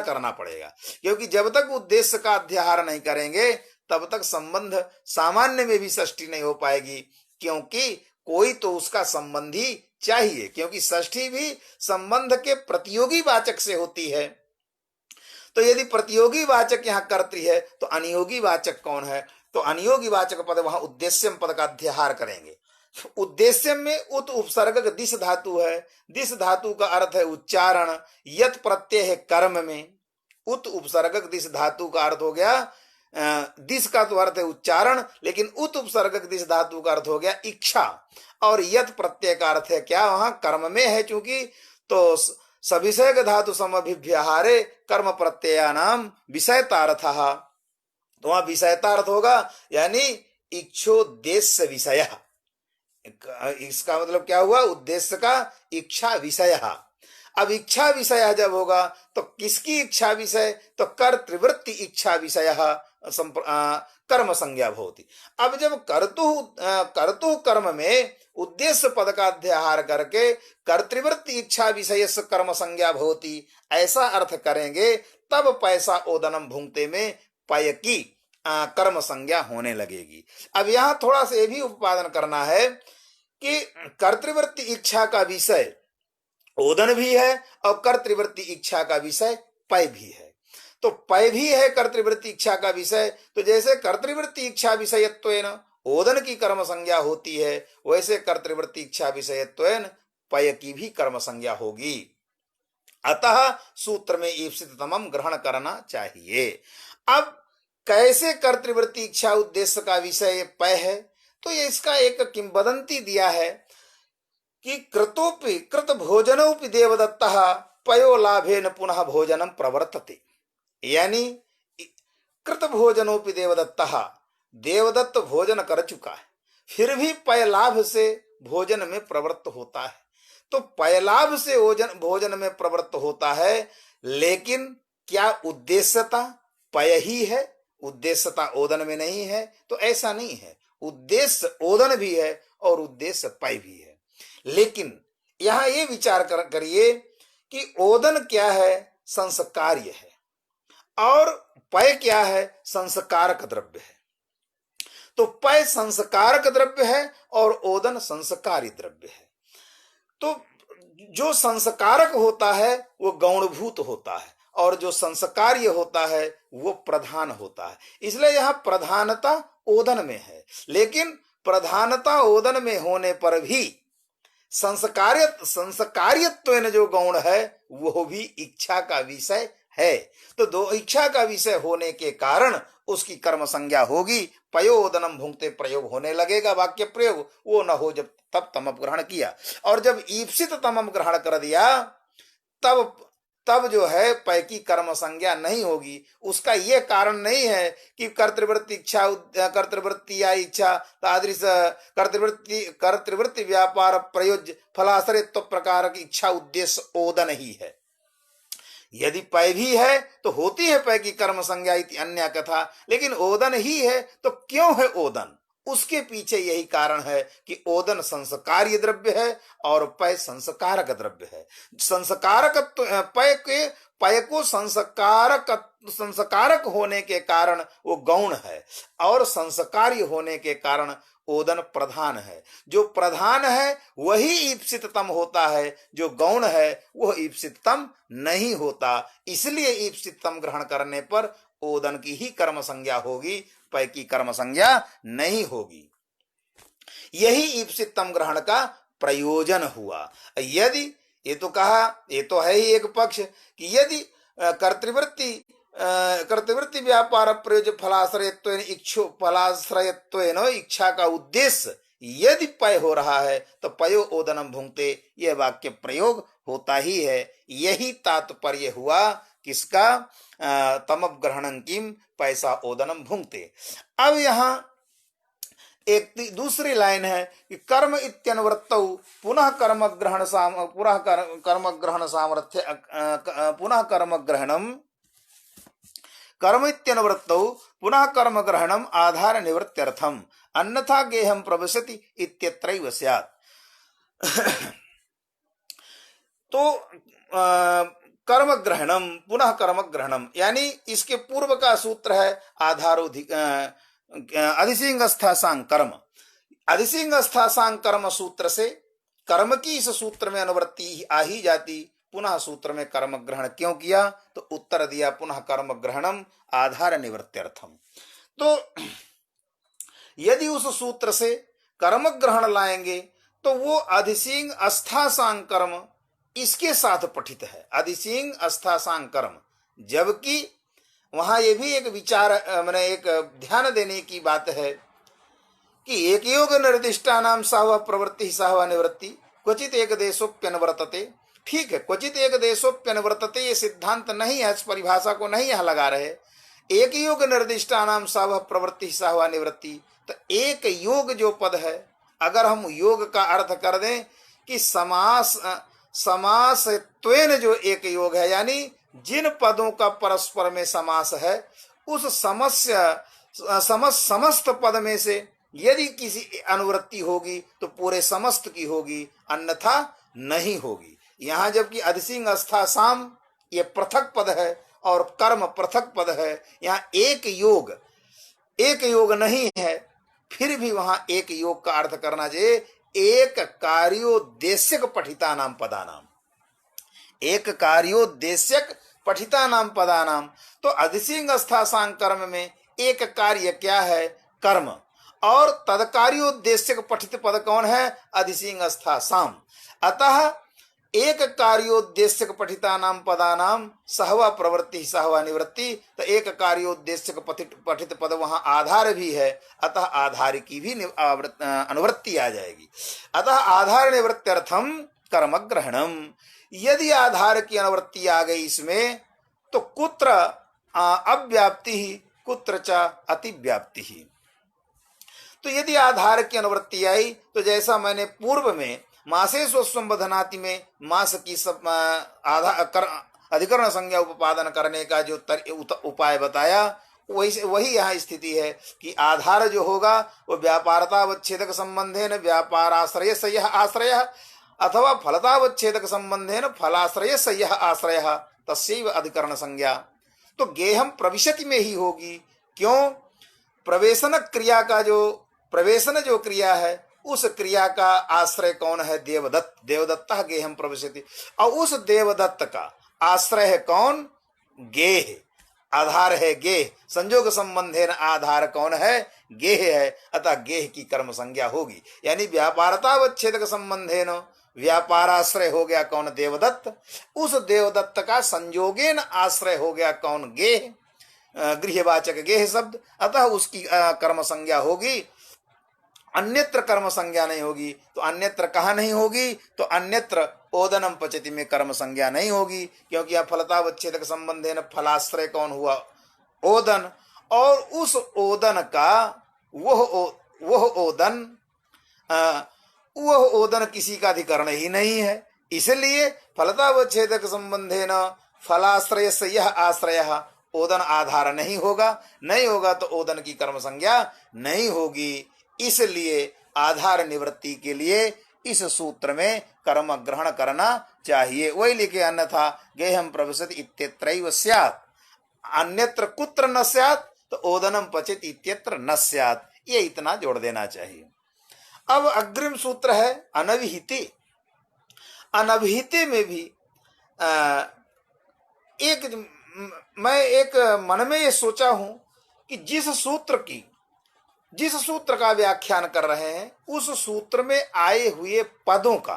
करना पड़ेगा, क्योंकि जब तक उद्देश्य का अध्याहार नहीं करेंगे तब तक संबंध सामान्य में भी षष्ठी नहीं हो पाएगी, क्योंकि कोई तो उसका संबंधी चाहिए, क्योंकि षष्ठी भी संबंध के प्रतियोगी वाचक से होती है। तो यदि प्रतियोगी वाचक यहाँ कर्तृ है तो अनियोगी वाचक कौन है? तो अनियोगी वाचक पद वहां उद्देश्यम पद का अध्याहार करेंगे। उद्देश्य में उत उपसर्ग दिश धातु है। दिश धातु का अर्थ है उच्चारण। यत प्रत्यय है कर्म में। उत उपसर्ग दिश धातु का अर्थ हो गया दिश का तो अर्थ है उच्चारण, लेकिन उत उपसर्ग दिश धातु का अर्थ हो गया इच्छा। और यत प्रत्यय का अर्थ है क्या? वहां कर्म में है चूंकि, तो सविषय धातु समभिव्याहारे कर्म प्रत्ययानाम विषयतार्थः। तो वहां विषयतार्थ होगा, यानी इच्छोद्देश्य विषय। इसका मतलब क्या हुआ? उद्देश्य का इच्छा विषय। अब इच्छा विषय जब होगा तो किसकी इच्छा विषय? तो कर्तृवृत्ति इच्छा विषय कर्म संज्ञा भवति। अब जब कर्तु कर्म में उद्देश्य पद का अध्याहार करके कर्तृवृत्ति इच्छा विषय कर्म संज्ञा भवति ऐसा अर्थ करेंगे, तब पैसा ओदनम भुंगते में पय की कर्म संज्ञा होने लगेगी। अब यहाँ थोड़ा सा ये भी उपादान करना है कि कर्तृवृत्ति इच्छा का विषय ओदन भी है और कर्तृवृत्ति इच्छा का विषय पय भी है। तो पय भी है कर्तृवृत्ति इच्छा का विषय, तो जैसे कर्तृवृत्ति इच्छा विषयत्वेन ओदन की कर्म संज्ञा होती है, वैसे कर्तृवृत्ति इच्छा विषयत्वेन पय की भी कर्म संज्ञा होगी। अतः सूत्र में ईप्सिततमम ग्रहण करना चाहिए। अब कैसे कर्तृवृत्ति इच्छा उद्देश्य का विषय पय है? तो ये इसका एक किंवदंती दिया है कि कृतोपि कृत भोजनोपि देवदत्तः पयो लाभेन पुनः भोजनम प्रवर्तते। यानी कृत भोजनोपि देवदत्तः, देवदत्त भोजन कर चुका है फिर भी पय लाभ से भोजन में प्रवृत्त होता है। तो पय लाभ से भोजन में प्रवृत्त होता है, लेकिन क्या उद्देश्यता पय ही है? उद्देश्यता ओदन में नहीं है। तो ऐसा नहीं है, उद्देश्य ओदन भी है और उद्देश्य पय भी है। लेकिन यहां ये विचार करिए कि ओदन क्या है? संस्कार्य है, और पय क्या है? संस्कारक द्रव्य है। तो पय संस्कारक द्रव्य है और ओदन संस्कारी द्रव्य है। तो जो संस्कारक होता है वो गौणभूत होता है, और जो संस्कार्य होता है वो प्रधान होता है। इसलिए यहां प्रधानता ओदन में है, लेकिन प्रधानता ओदन में होने पर भी संस्कार्यत्व जो गौण है वो भी इच्छा का विषय है। तो दो इच्छा का विषय होने के कारण उसकी कर्म संज्ञा होगी। पयोदनम भुंगते प्रयोग होने लगेगा, वाक्य प्रयोग वो न हो जब तब तमप ग्रहण किया। और जब ईप्सित तमम ग्रहण कर दिया तब जो है पय की कर्म संज्ञा नहीं होगी। उसका यह कारण नहीं है कि कर्तृवृत्ति इच्छा कर्तृवृत्ति या इच्छा तादृश कर्तृवृत्ति व्यापार प्रयोज्य फलाश्रयत्व प्रकार की इच्छा उद्देश्य ओदन ही है। यदि पय भी है तो होती है पय की कर्म संज्ञा इति अन्य कथा, लेकिन ओदन ही है तो क्यों है ओदन? उसके पीछे यही कारण है कि ओदन संस्कार्य द्रव्य है और पय संस्कारक द्रव्य है। संस्कारक पय को संस्कारक होने के कारण वो गौण है, और संस्कार्य होने के कारण ओदन प्रधान है। जो प्रधान है वही ईप्सिततम होता है, जो गौण है वह ईप्सिततम नहीं होता। इसलिए ईप्सिततम ग्रहण करने पर ओदन की ही कर्म संज्ञा होगी, पय की कर्म संज्ञा नहीं होगी। यही ईप्सिततम ग्रहण का प्रयोजन हुआ। यदि ये तो कहा, ये तो है ही एक पक्ष कि यदि कर्तृवृत्ति व्यापार प्रयोज्य फलाश्रयत्वेन इच्छा का उद्देश्य यदि पय हो रहा है तो पयो ओदनम भुंगते, यह वाक्य प्रयोग होता ही है। यही तात्पर्य हुआ किसका? तमप ग्रहणं किम पैसा ओदनम भुंगते। अब यहाँ एक दूसरी लाइन है कि कर्म इत्यनुवृत्तौ पुनः कर्म ग्रहण सामर्थ्य पुनः कर्म ग्रहणम कर्म इत्यनुवृत्तौ पुनः कर्म ग्रहणम आधार निवृत्त्यर्थम अन्यथा गेहम प्रविशति इत्यत्रैव स्यात्। तो कर्म ग्रहणम पुनः कर्म ग्रहणम यानी इसके पूर्व का सूत्र है आधारो अधिसिंगस्थासांग कर्म। अधिसिंगस्थासांग कर्म सूत्र से कर्म की इस सूत्र में अनुवृत्ति आ ही जाती, पुनः सूत्र में कर्म ग्रहण क्यों किया? तो उत्तर दिया पुनः कर्म ग्रहणम आधार निवृत्त्यर्थम। तो यदि उस सूत्र से कर्म ग्रहण लाएंगे तो वो अधिसिंग अस्थासांग कर्म इसके साथ पठित है, अधिसिंग अस्थासांग कर्म। जबकि वहां ये भी एक विचार मैंने एक ध्यान देने की बात है कि एक योग निर्दिष्टा नाम साहवा प्रवृत्ति साहवा निवृत्ति क्वचित एक देशोप्यनुवर्तते। ठीक है, क्वचित एक देशोप्यनुवर्तते ये सिद्धांत नहीं है, इस परिभाषा को नहीं यहां लगा रहे। एक योग निर्दिष्टा नाम साहवा प्रवृत्ति साहवा निवृत्ति, तो एक योग जो पद है, अगर हम योग का अर्थ कर दें कि समासत्वेन जो एक योग है, यानी जिन पदों का परस्पर में समास है उस समस्त पद में से यदि किसी अनुवृत्ति होगी तो पूरे समस्त की होगी, अन्यथा नहीं होगी। यहां जबकि अधिसिंग अस्था साम ये पृथक पद है और कर्म पृथक पद है, यहाँ एक योग नहीं है, फिर भी वहां एक योग का अर्थ करना चाहिए एक कार्योद्देश्यक पठितानाम पदानाम, एक कार्योद्देश्यक पठितानाम पदानाम। तो अधिसिंग अस्थासांग कर्म में एक कार्य क्या है? कर्म, और तदकार्योद्देश्यक पठित पद कौन है? अधिसिंग अस्थासाम। अतः एक कार्योद्देश्यक पठितानाम पदानाम सहवा प्रवृत्ति सहवा निवृत्ति, तो एक कार्योद्देश्यक पठित पद वहां आधार भी है, अतः आधार की भी अनुवृत्ति आ जाएगी। अतः आधार निवृत्त्यर्थम कर्म ग्रहणम। यदि आधार की अनुवृत्ति आ गई इसमें तो कुत्र अव्याप्ति ही कुत्र च अतिव्याप्ति ही। तो यदि आधार की अनुवृत्ति आई तो जैसा मैंने पूर्व में मासे स्वस्वम बधनाति में मास की सब अधिकरण संज्ञा उपादान करने का जो उपाय बताया, वही यहाँ स्थिति है कि आधार जो होगा वो व्यापारतावच्छेदक संबंधेन व्यापाराश्रय से यह आश्रय अथवा फलतावच्छेदक संबंधेन फलाश्रय से यह आश्रय तस्यैव अधिकरण संज्ञा। तो गेहम प्रविशति में ही होगी। क्यों? प्रवेशन क्रिया का प्रवेशन जो क्रिया है उस क्रिया का आश्रय कौन है? देवदत्त। देवदत्ता गेहम प्रविशति, और उस देवदत्त का आश्रय है कौन? गेह। आधार है गेह, संयोग संबंधेन आधार कौन है? गेह है, अतः गेह की कर्म संज्ञा होगी। यानी व्यापारतावच्छेदक संबंधेन व्यापाराश्रय हो गया कौन? देवदत्त। उस देवदत्त का संयोगेन आश्रय हो गया कौन? गेह, गृहवाचक गेह शब्द, अतः उसकी कर्म संज्ञा होगी, अन्यत्र कर्म संज्ञा नहीं होगी। तो अन्यत्र कहाँ नहीं होगी? तो अन्यत्र ओदनम पचति में कर्म संज्ञा नहीं होगी, क्योंकि यह फलतावच्छेदक संबंधेन फलाश्रय कौन हुआ? ओदन, और उस ओदन का वह ओदन किसी का अधिकरण ही नहीं है, इसलिए फलतावच्छेदक संबंधेन फलाश्रय से यह आश्रय ओदन आधार नहीं होगा तो ओदन की कर्म संज्ञा नहीं होगी। इसलिए आधार निवृत्ति के लिए इस सूत्र में कर्म ग्रहण करना चाहिए। वही लिखे अन्यथा गेहम प्रविशति इत्यत्रैव स्यात्, अन्यत्र कुत्र न स्यात्, तो ओदनम पचेत इत्यत्र न स्यात्। ये इतना जोड़ देना चाहिए। अब अग्रिम सूत्र है अनभिहिते। अनभिहिते में भी मैं एक मन में ये सोचा हूं कि जिस सूत्र का व्याख्यान कर रहे हैं उस सूत्र में आए हुए पदों का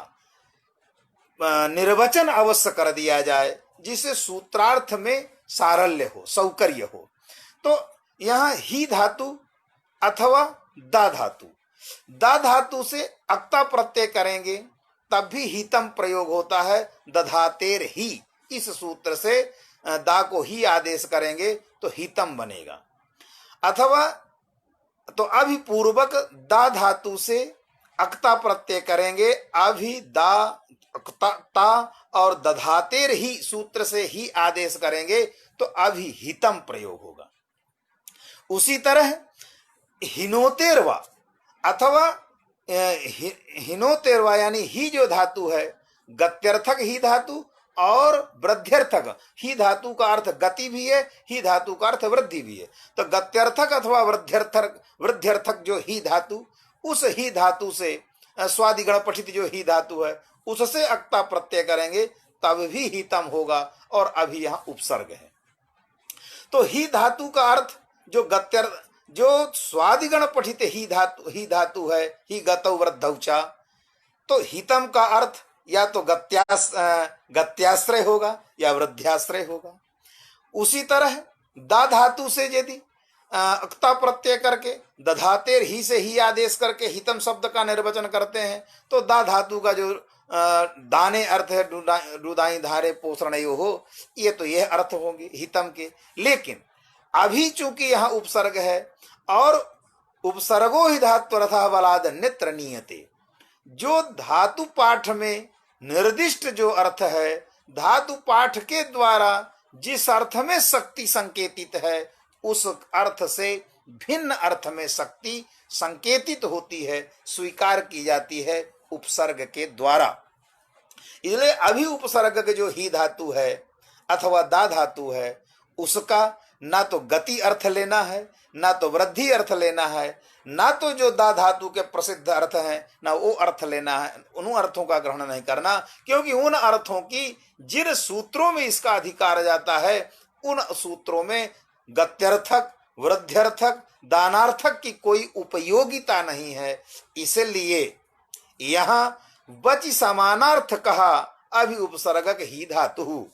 निर्वचन अवश्य कर दिया जाए, जिससे सूत्रार्थ में सारल्य हो, सौकर्य हो। तो यहां ही धातु अथवा दा धातु से अक्ता प्रत्यय करेंगे तब भी हितम प्रयोग होता है। दधातेर ही, इस सूत्र से दा को ही आदेश करेंगे तो हितम बनेगा। अथवा तो अभिपूर्वक दा धातु से अक्ता प्रत्यय करेंगे, अभि दा ता और दधातेर ही सूत्र से ही आदेश करेंगे तो अभिहितम प्रयोग होगा। उसी तरह हिनोतेरवा अथवा हिनोतेरवा यानी ही जो धातु है, गत्यर्थक ही धातु और वृद्ध्यर्थक ही धातु का अर्थ गति भी है, ही धातु का अर्थ वृद्धि भी है। तो गत्यर्थक अथवा वृद्ध्यर्थक जो ही धातु, उस ही धातु से स्वादिगण पठित जो ही धातु है उससे अक्ता प्रत्यय करेंगे तब भी हितम होगा, और अभी यहाँ उपसर्ग है। तो ही धातु का अर्थ जो स्वादिगण पठित ही धातु है, ही गतौ वृद्धौचा, तो हितम का अर्थ या तो गत्याश्रय होगा या वृद्ध्याश्रय होगा। उसी तरह दा धातु से यदि अक्ता प्रत्यय करके दधातेर ही से ही आदेश करके हितम शब्द का निर्वचन करते हैं, तो दा धातु का जो दाने अर्थ है, रुदाई धारे पोषण हो, ये तो यह अर्थ होंगे हितम के। लेकिन अभी चूंकि यहाँ उपसर्ग है और उपसर्गो ही धात्वरथा बलाद नित्र नियते, जो धातु पाठ में निर्दिष्ट जो अर्थ है, धातु पाठ के द्वारा जिस अर्थ में शक्ति संकेतित है उस अर्थ से भिन्न अर्थ में शक्ति संकेतित होती है, स्वीकार की जाती है उपसर्ग के द्वारा। इसलिए अभी उपसर्ग के जो ही धातु है अथवा दा धातु है, उसका ना तो गति अर्थ लेना है, ना तो वृद्धि अर्थ लेना है, ना तो जो दा धातु के प्रसिद्ध अर्थ हैं ना वो अर्थ लेना है। उन अर्थों का ग्रहण नहीं करना, क्योंकि उन अर्थों की जिन सूत्रों में इसका अधिकार जाता है उन सूत्रों में गत्यर्थक, वृद्ध्यर्थक, दानार्थक की कोई उपयोगिता नहीं है। इसलिए यहाँ बचि समानार्थ कहा अभि उपसर्गक ही धातु,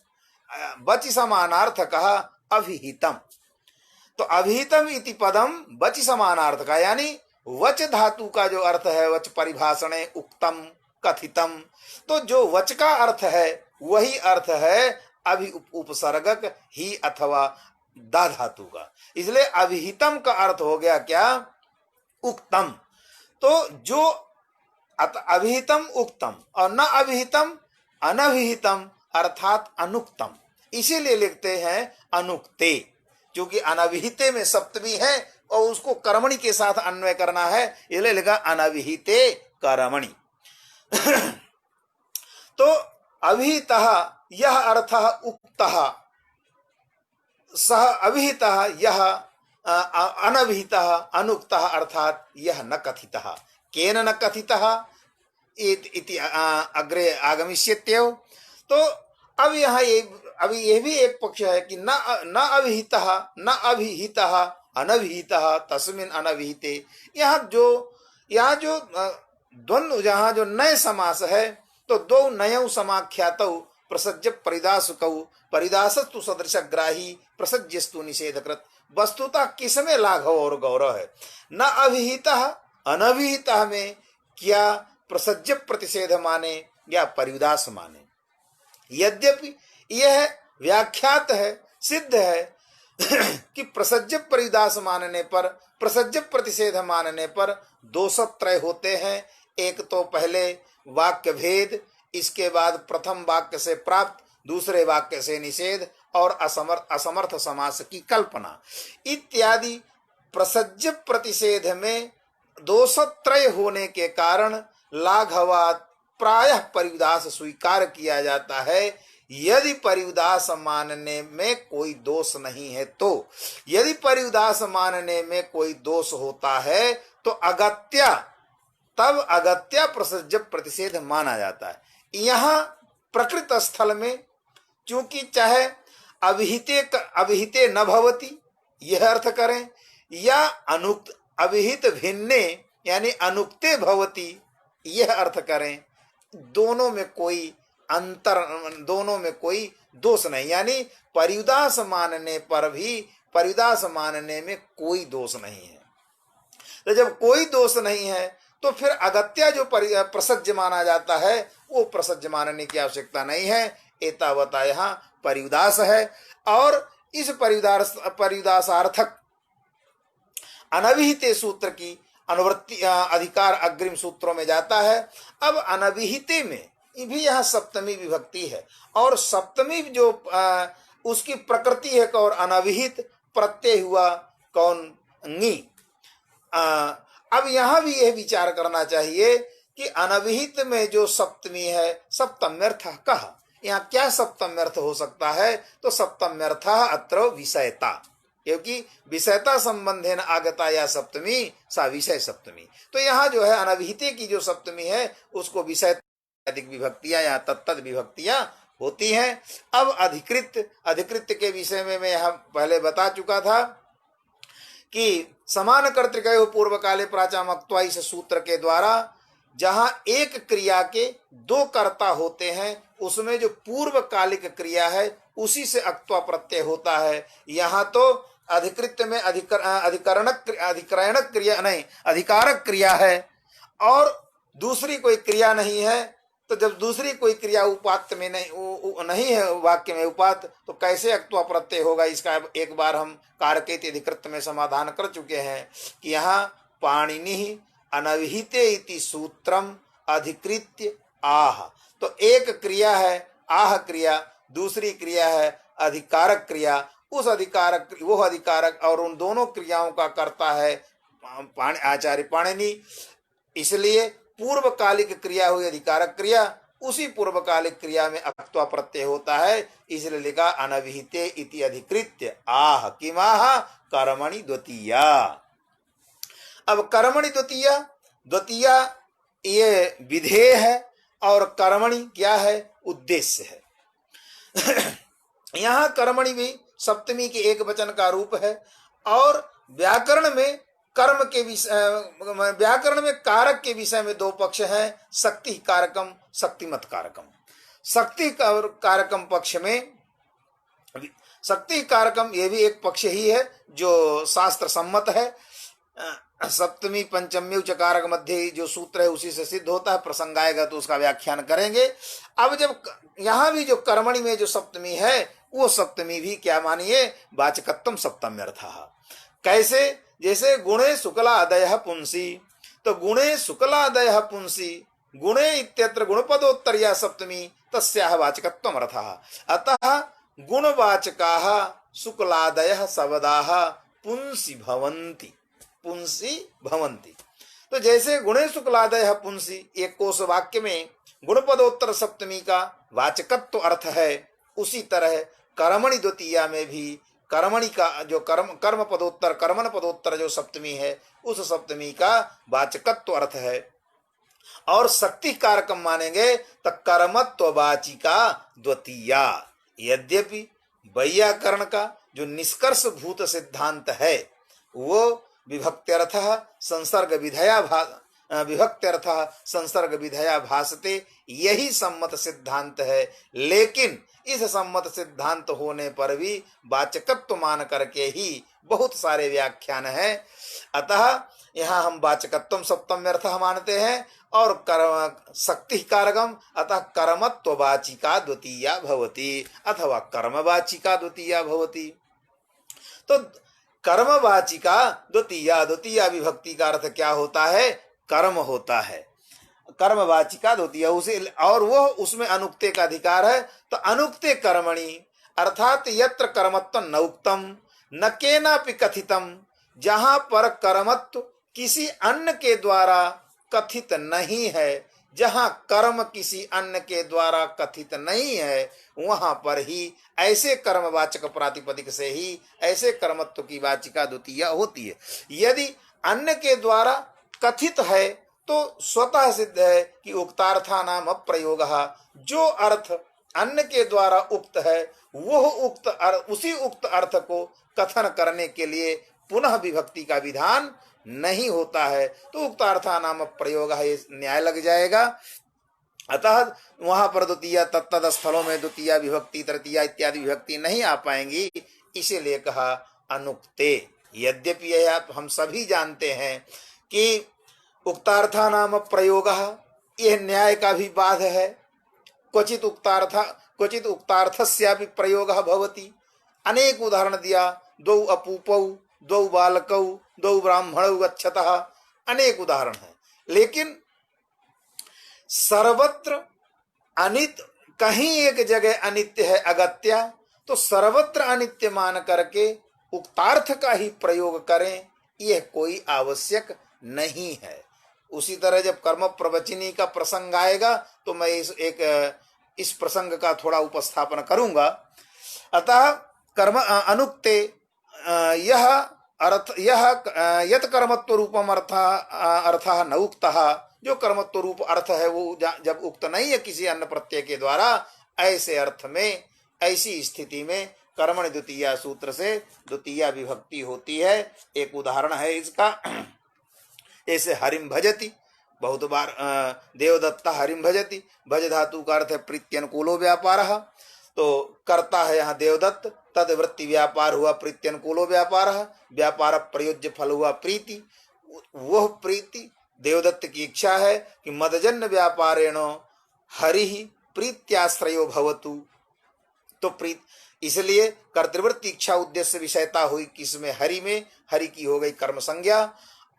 बचि समानार्थ कहा अभिहितम। तो अभिहितम इति पदम वच समानार्थ का, यानी वच धातु का जो अर्थ है, वच परिभाषणे उक्तम कथितम, तो जो वच का अर्थ है वही अर्थ है अभि उपसर्गक ही अथवा दा धातु का। इसलिए अभिहितम का अर्थ हो गया क्या? उक्तम। तो जो अभिहितम उक्तम और न अभिहितम अनभिहितम अर्थात अनुक्तम, इसीलिए लिखते हैं अनुक्ते, क्योंकि अनभिहिते में सप्तमी है और उसको कर्मणि के साथ अन्वय करना है, इसलिए लिखा अनभिहिते कर्मणि। तो अभिहितः यह अर्थः उक्तः, सह अभिहितः यह अनभिहितः अनुक्तः अर्थात यह न कथितः। केन न कथितः इति अग्रे आगमिष्यत्येव। तो अब यहाँ अभी ये भी एक पक्ष है कि न अभिहितः न अभिहितः अनभिहितः तस्मिन् अनभिहिते। यहाँ जो द्वंद्व, जहाँ जो नय समास है, तो दो नयौ समाख्यातौ प्रसज्य परिदासुकौ परिदासस्तु सदृश ग्राही प्रसज्यस्तु निषेधकृत। वस्तुतः किसमें लाघव और गौरव है? न अभिहितः अनभिहितः में क्या प्रसज्य प्रतिषेध माने या परिदास माने? यद्यपि यह व्याख्यात है, सिद्ध है कि प्रसज्य परिदास मानने पर, प्रसज्य प्रतिषेध मानने पर दोषत्रय होते हैं। एक तो पहले वाक्य भेद, इसके बाद प्रथम वाक्य से प्राप्त, दूसरे वाक्य से निषेध और असमर्थ समास की कल्पना इत्यादि। प्रसज्य प्रतिषेध में दोषत्रय होने के कारण लाघवात प्रायः परिदास स्वीकार किया जाता है, यदि परिदास मानने में कोई दोष नहीं है तो। यदि परिदास मानने में कोई दोष होता है तो अगत्या, तब अगत्या प्रसज्य प्रतिषेध माना जाता है। यहाँ प्रकृत स्थल में चूंकि चाहे अभिहिते न भवति यह अर्थ करें, या अनुक्त अभिहित भिन्ने यानी अनुक्ते भवति यह अर्थ करें, दोनों में कोई अंतर, दोनों में कोई दोष नहीं, यानी परिदास मानने पर भी, परिदास मानने में कोई दोष नहीं है। तो जब कोई दोष नहीं है तो फिर अगत्या जो प्रसज्य माना जाता है वो प्रसज्य मानने की आवश्यकता नहीं है। एतावता यहाँ परिदास है और इस परिदासार्थक अनभिहिते सूत्र की अनुवृत्ति अधिकार अग्रिम सूत्रों में जाता है। अब अनभिहिते में भी यहाँ सप्तमी विभक्ति है और सप्तमी जो उसकी प्रकृति है कौन अनविहित, प्रत्यय हुआ कौन ङी। अब यहां भी यह विचार करना चाहिए कि अनविहित में जो सप्तमी है सप्तम्यर्थ कहा, यहाँ क्या सप्तम्यर्थ हो सकता है, तो सप्तम्यर्थ अत्र विषयता, क्योंकि विषयता संबंधेन आगता या सप्तमी सा विषय सप्तमी। तो यहाँ जो है अनविहिते की जो सप्तमी है उसको विषय अधिक विभक्तियां या तत्तद विभक्तियां होती हैं। अब अधिकृत के विषय में मैं यहाँ पहले बता चुका था कि समान कर्तृकयो पूर्व काले प्राचामक्त्वा इस सूत्र के द्वारा जहां एक क्रिया के दो कर्ता होते हैं उसमें जो पूर्व कालिक क्रिया है उसी से अक्त्वा प्रत्यय होता है। यहाँ तो अधिकृत में अधिकरणक क्रिया नहीं, अधिकारक क्रिया है और दूसरी कोई क्रिया नहीं है। तो जब दूसरी कोई क्रिया उपात्त में नहीं है, वाक्य में उपात्त, तो कैसे अक्त्वा प्रत्यय होगा? इसका एक बार हम कारकेति अधिकृत में समाधान कर चुके हैं कि यहाँ पाणिनि अनविहिते इति सूत्रम अधिकृत्य आह। तो एक क्रिया है आह क्रिया, दूसरी क्रिया है अधिकारक क्रिया। उस अधिकारक, वो अधिकारक और उन दोनों क्रियाओं का कर्ता है आचार्य पाणिनि, इसलिए पूर्वकालिक क्रिया हुई अधिकारक क्रिया, उसी पूर्वकालिक क्रिया में अक्त्वा प्रत्यय होता है, इसलिए लिखा अनविहिते इति अधिकृत्य आह किमाह कर्मणि द्वितीया। अब कर्मणि द्वितीया ये विधेय है और कर्मणि क्या है? उद्देश्य है। यहाँ कर्मणि भी सप्तमी के एक वचन का रूप है और व्याकरण में कर्म के विषय, व्याकरण में कारक के विषय में दो पक्ष हैं, शक्ति कारकम शक्तिमत कारकम। शक्ति कारकम पक्ष में शक्ति कारकम ये भी एक पक्ष ही है जो शास्त्र सम्मत है। सप्तमी पंचमी उचकारक मध्य जो सूत्र है उसी से सिद्ध होता है। प्रसंग आएगा तो उसका व्याख्यान करेंगे। अब जब यहाँ भी जो कर्मणि में जो सप्तमी है वो सप्तमी भी क्या मानिए? वाचकत्वम सप्तम्यर्थः। कैसे? जैसे गुणे शुक्लादयः पुंसी, तो गुणे शुक्लादयः पुंसी गुणे इत्यत्र गुणपदोत्तरया सप्तमी तस्याः वाचकत्वम् अर्थः। अतः गुणवाचकाः शुक्लादयः शब्दाः पुंसी भवन्ति, पुंसी भवन्ति। तो जैसे गुणे शुक्लादयः पुंसी एक कोश वाक्य में गुणपदोत्तर सप्तमी का वाचकत्व अर्थ है, उसी तरह कर्मणि द्वितीया में भी कर्मणि का जो कर्म पदोत्तर कर्मण पदोत्तर जो सप्तमी है उस सप्तमी का वाचकत्व अर्थ है। और शक्ति कारकम मानेंगे तो कर्मत्ववाचिका द्वितीया। यद्यपि वैयाकरण का जो निष्कर्ष भूत सिद्धांत है वो विभक्त्यर्थः संसर्ग विधया भासते, यही सम्मत सिद्धांत है। लेकिन इस सम्मत सिद्धांत होने पर भी वाचकत्व मान करके ही बहुत सारे व्याख्यान हैं। अतः यहाँ हम वाचकत्व सप्तम्यर्थः मानते हैं और शक्ति कारकम, अतः कर्मत्ववाचिका द्वितीया भवति अथवा कर्मवाचिका द्वितीया भवति। तो कर्मवाचिका द्वितीया विभक्ति का अर्थ क्या होता है? कर्म होता है। कर्मवाचिका द्वितीया उसे, और वो उसमें अनुक्ते का अधिकार है। तो अनुक्ते कर्मणि अर्थात यत्र कर्मत्व न उक्तम न केनापि कथितम, जहां पर कर्मत्व किसी अन्य के द्वारा कथित नहीं है, जहां कर्म किसी अन्य के द्वारा कथित नहीं है, वहां पर ही ऐसे कर्मवाचक प्रातिपदिक से ही ऐसे कर्मत्व की वाचिका द्वितीया होती है। यदि अन्य के द्वारा कथित है तो स्वतः सिद्ध है कि उक्तार्था नाम अप्रयोग, जो अर्थ अन्य के द्वारा उक्त है वह उसी उक्त अर्थ को कथन करने के लिए पुनः विभक्ति का विधान नहीं होता है, तो उक्तार्था नाम प्रयोग है, न्याय लग जाएगा। अतः वहां पर द्वितीया तत्तद स्थलों में द्वितीया विभक्ति तृतीया इत्यादि विभक्ति नहीं आ पाएंगी, इसीलिए कहा अनुक्ते। यद्यपि यह हम सभी जानते हैं कि उक्तार्था नाम प्रयोग यह न्याय का भी बाध है। क्वचित उक्तार्थस्यापि प्रयोग भवति। अनेक उदाहरण दिया, द्वौ अपूपौ द्वौ बालकौ द्वौ ब्राह्मणौ गच्छतः, अनेक उदाहरण है। लेकिन सर्वत्र अनित, कहीं एक जगह अनित्य है अगत्या तो सर्वत्र अनित्य मान करके उक्तार्थ का ही प्रयोग करें, यह कोई आवश्यक नहीं है। उसी तरह जब कर्म प्रवचनी का प्रसंग आएगा तो मैं इस प्रसंग का थोड़ा उपस्थापन करूंगा। अतः कर्म अनुक्ते यह अर्थ यह यत कर्मत्व रूपम अर्थः न उक्तः, जो कर्मत्व रूप अर्थ है वो जब उक्त नहीं है किसी अन्य प्रत्यय के द्वारा, ऐसे अर्थ में, ऐसी स्थिति में कर्मणि द्वितीया सूत्र से द्वितीया विभक्ति होती है। एक उदाहरण है इसका, ऐसे हरिम भजति, बहुत बार देवदत्ता हरिम भजति, भज धातु का अर्थ है प्रीत्यनुकूलो व्यापारः, तो करता है यहाँ देवदत्त, तद वृत्ति व्यापार हुआ प्रीत्यनुकूलो व्यापारः, व्यापार प्रयोज्य फल हुआ प्रीति। वह प्रीति देवदत्त की इच्छा है कि मदजन्य व्यापारेण हरि प्रीत्याश्रयो भवतु, तो प्रीत, इसलिए कर्तृवृत्ति इच्छा उद्देश्य विषयता हुई किसमें, हरि में, हरि की हो गई कर्म संज्ञा।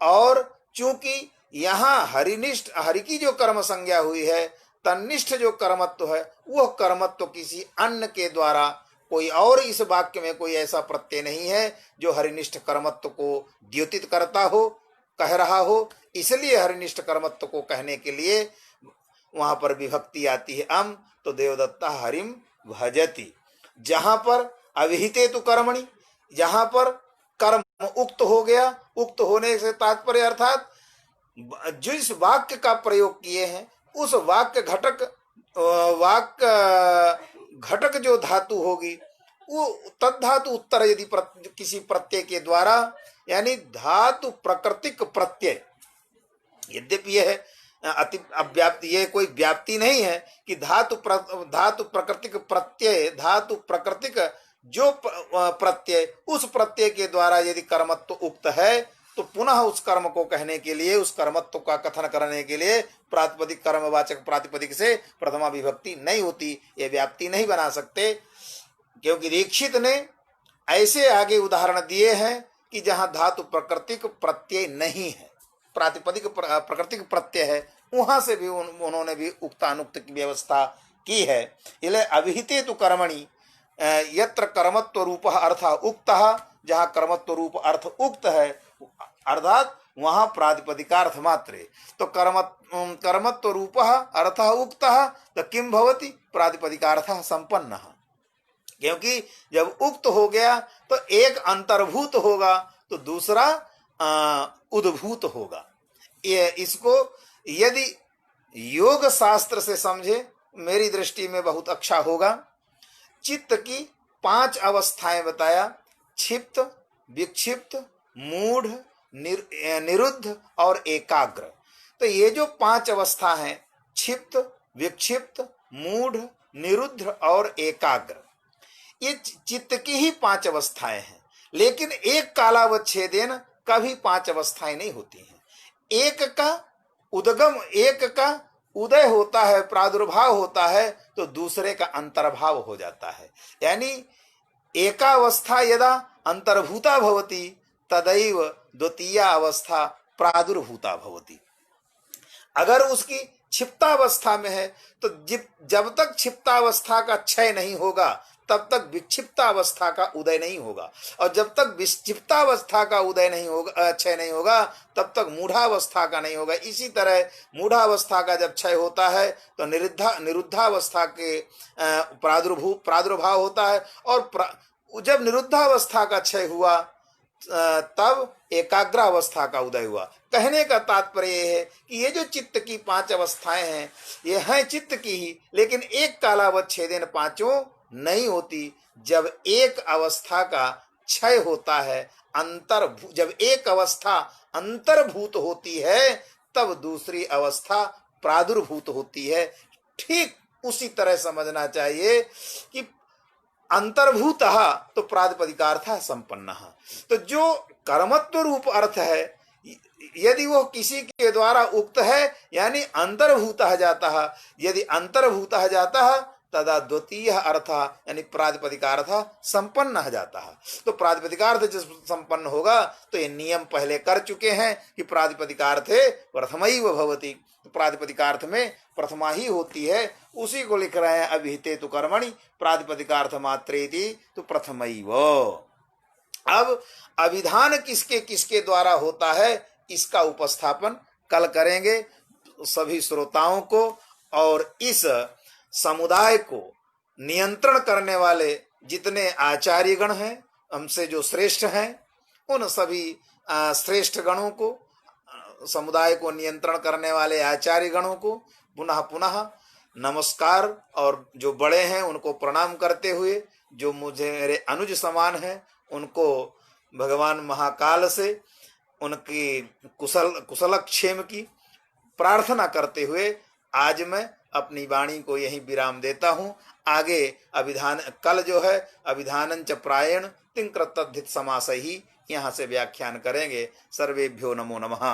और चूंकि यहाँ हरिनिष्ठ, हरि की जो कर्म संज्ञा हुई है, तन्निष्ठ जो कर्मत्व है वह कर्मत्व किसी अन्य के द्वारा, कोई और इस वाक्य में कोई ऐसा प्रत्यय नहीं है जो हरिनिष्ठ कर्मत्व को द्योतित करता हो, कह रहा हो, इसलिए हरिनिष्ठ कर्मत्व को कहने के लिए वहां पर विभक्ति आती है अम, तो देवदत्ता हरिम भजति। जहां पर अविहिते तु कर्मणि, जहां पर कर्म उक्त हो गया, उक्त होने से तात्पर्य अर्थात जिस वाक्य का प्रयोग किए हैं उस वाक्य घटक जो धातु होगी वो तद्धातु उत्तर यदि किसी प्रत्यय के द्वारा, यानी धातु प्रकृतिक प्रत्यय, यद्यपि यह अति अव्याप्ति, ये कोई व्याप्ति नहीं है कि धातु प्रकृतिक प्रत्यय, धातु प्रकृतिक जो प्रत्यय, उस प्रत्यय के द्वारा यदि कर्मत्व उक्त है तो पुनः उस कर्म को कहने के लिए, उस कर्मत्व का कथन करने के लिए प्रातिपदिक कर्मवाचक प्रातिपदिक से प्रथमा विभक्ति नहीं होती, ये व्याप्ति नहीं बना सकते। क्योंकि दीक्षित ने ऐसे आगे उदाहरण दिए हैं कि जहां धातु प्रकृतिक प्रत्यय नहीं है, प्रातिपदिक प्रकृतिक प्रत्यय है, वहां से भी उन्होंने भी उक्तानुक्त की व्यवस्था की है। इसलिए अविहिते तु कर्मणि यत्र कर्मत्व रूप अर्थ उक्तः, जहाँ कर्मत्व रूप अर्थ उक्त है अर्थात वहां प्रातिपदिकार्थ मात्रे, तो कर्मत्व रूप अर्थ उक्तः तो किम भवति, प्रातिपदिकार्थ संपन्न। क्योंकि जब उक्त हो गया तो एक अंतर्भूत होगा तो दूसरा उद्भूत होगा। ये इसको यदि योग शास्त्र से समझे, मेरी दृष्टि में बहुत अच्छा होगा। चित्त की 5 अवस्थाएं बताया, क्षिप्त, विक्षिप्त, मूढ़, निरुद्ध और एकाग्र। तो ये जो 5 अवस्था हैं, क्षिप्त, विक्षिप्त, मूढ़, निरुद्ध और एकाग्र, ये चित्त की ही 5 अवस्थाएं हैं। लेकिन एक कालावच्छेदेन कभी 5 अवस्थाएं नहीं होती हैं। एक का उद्गम, एक का उदय होता है, प्रादुर्भाव होता है, तो दूसरे का अंतर्भाव हो जाता है। यानी एकावस्था यदा अंतर्भूता भवति तदैव द्वितीया अवस्था प्रादुर्भूता भवति। अगर उसकी क्षिप्तावस्था में है तो जब तक क्षिप्तावस्था का क्षय नहीं होगा तब तक विक्षिप्तावस्था का उदय नहीं होगा, और जब तक विक्षिप्तावस्था का उदय नहीं होगा, क्षय नहीं होगा, तब तक मूढ़ावस्था का नहीं होगा। इसी तरह मूढ़ावस्था का जब क्षय होता है तो निरुद्धावस्था के प्रादुर्भाव होता है, और जब निरुद्धावस्था का क्षय हुआ तब एकाग्रावस्था का उदय हुआ। कहने का तात्पर्य यह है कि ये जो चित्त की 5 अवस्थाएं हैं, ये हैं चित्त की ही, लेकिन एक कालावच्छेदन 5 नहीं होती। जब एक अवस्था का क्षय होता है, जब एक अवस्था अंतर्भूत होती है तब दूसरी अवस्था प्रादुर्भूत होती है। ठीक उसी तरह समझना चाहिए कि अंतर्भूतः तो प्रातिपदिकार्थ संपन्न। तो जो कर्मत्व रूप अर्थ है, यदि वो किसी के द्वारा उक्त है यानी अंतर्भूतः जाता है, यदि अंतर्भूतः जाता है तदा द्वितीय अर्थ यानी प्रातिपदिकार्थ संपन्न हो जाता है। तो प्रातिपदिकार्थ जब संपन्न होगा तो ये नियम पहले कर चुके हैं कि प्रातिपदिकार्थे प्रथमैव भवति, तो प्रातिपदिकार्थ में प्रथमा ही होती है, उसी को लिख रहे हैं अभिहिते तु कर्मणि प्रातिपदिकार्थ मात्रेति तो प्रथमैव। अब अभिधान किसके किसके द्वारा होता है इसका उपस्थापन कल करेंगे सभी श्रोताओं को, और इस समुदाय को नियंत्रण करने वाले जितने आचार्यगण हैं, हमसे जो श्रेष्ठ हैं, उन सभी श्रेष्ठ गणों को, समुदाय को नियंत्रण करने वाले आचार्य गणों को पुनः पुनः नमस्कार, और जो बड़े हैं उनको प्रणाम करते हुए, जो मुझे मेरे अनुज समान हैं उनको भगवान महाकाल से उनकी कुशलक्षेम की प्रार्थना करते हुए आज मैं अपनी वाणी को यहीं विराम देता हूँ। आगे अभिधान कल जो है अभिधानं च प्रायेण तिङ् कृतद्धित समास ही यहाँ से व्याख्यान करेंगे। सर्वेभ्यो नमो नमः।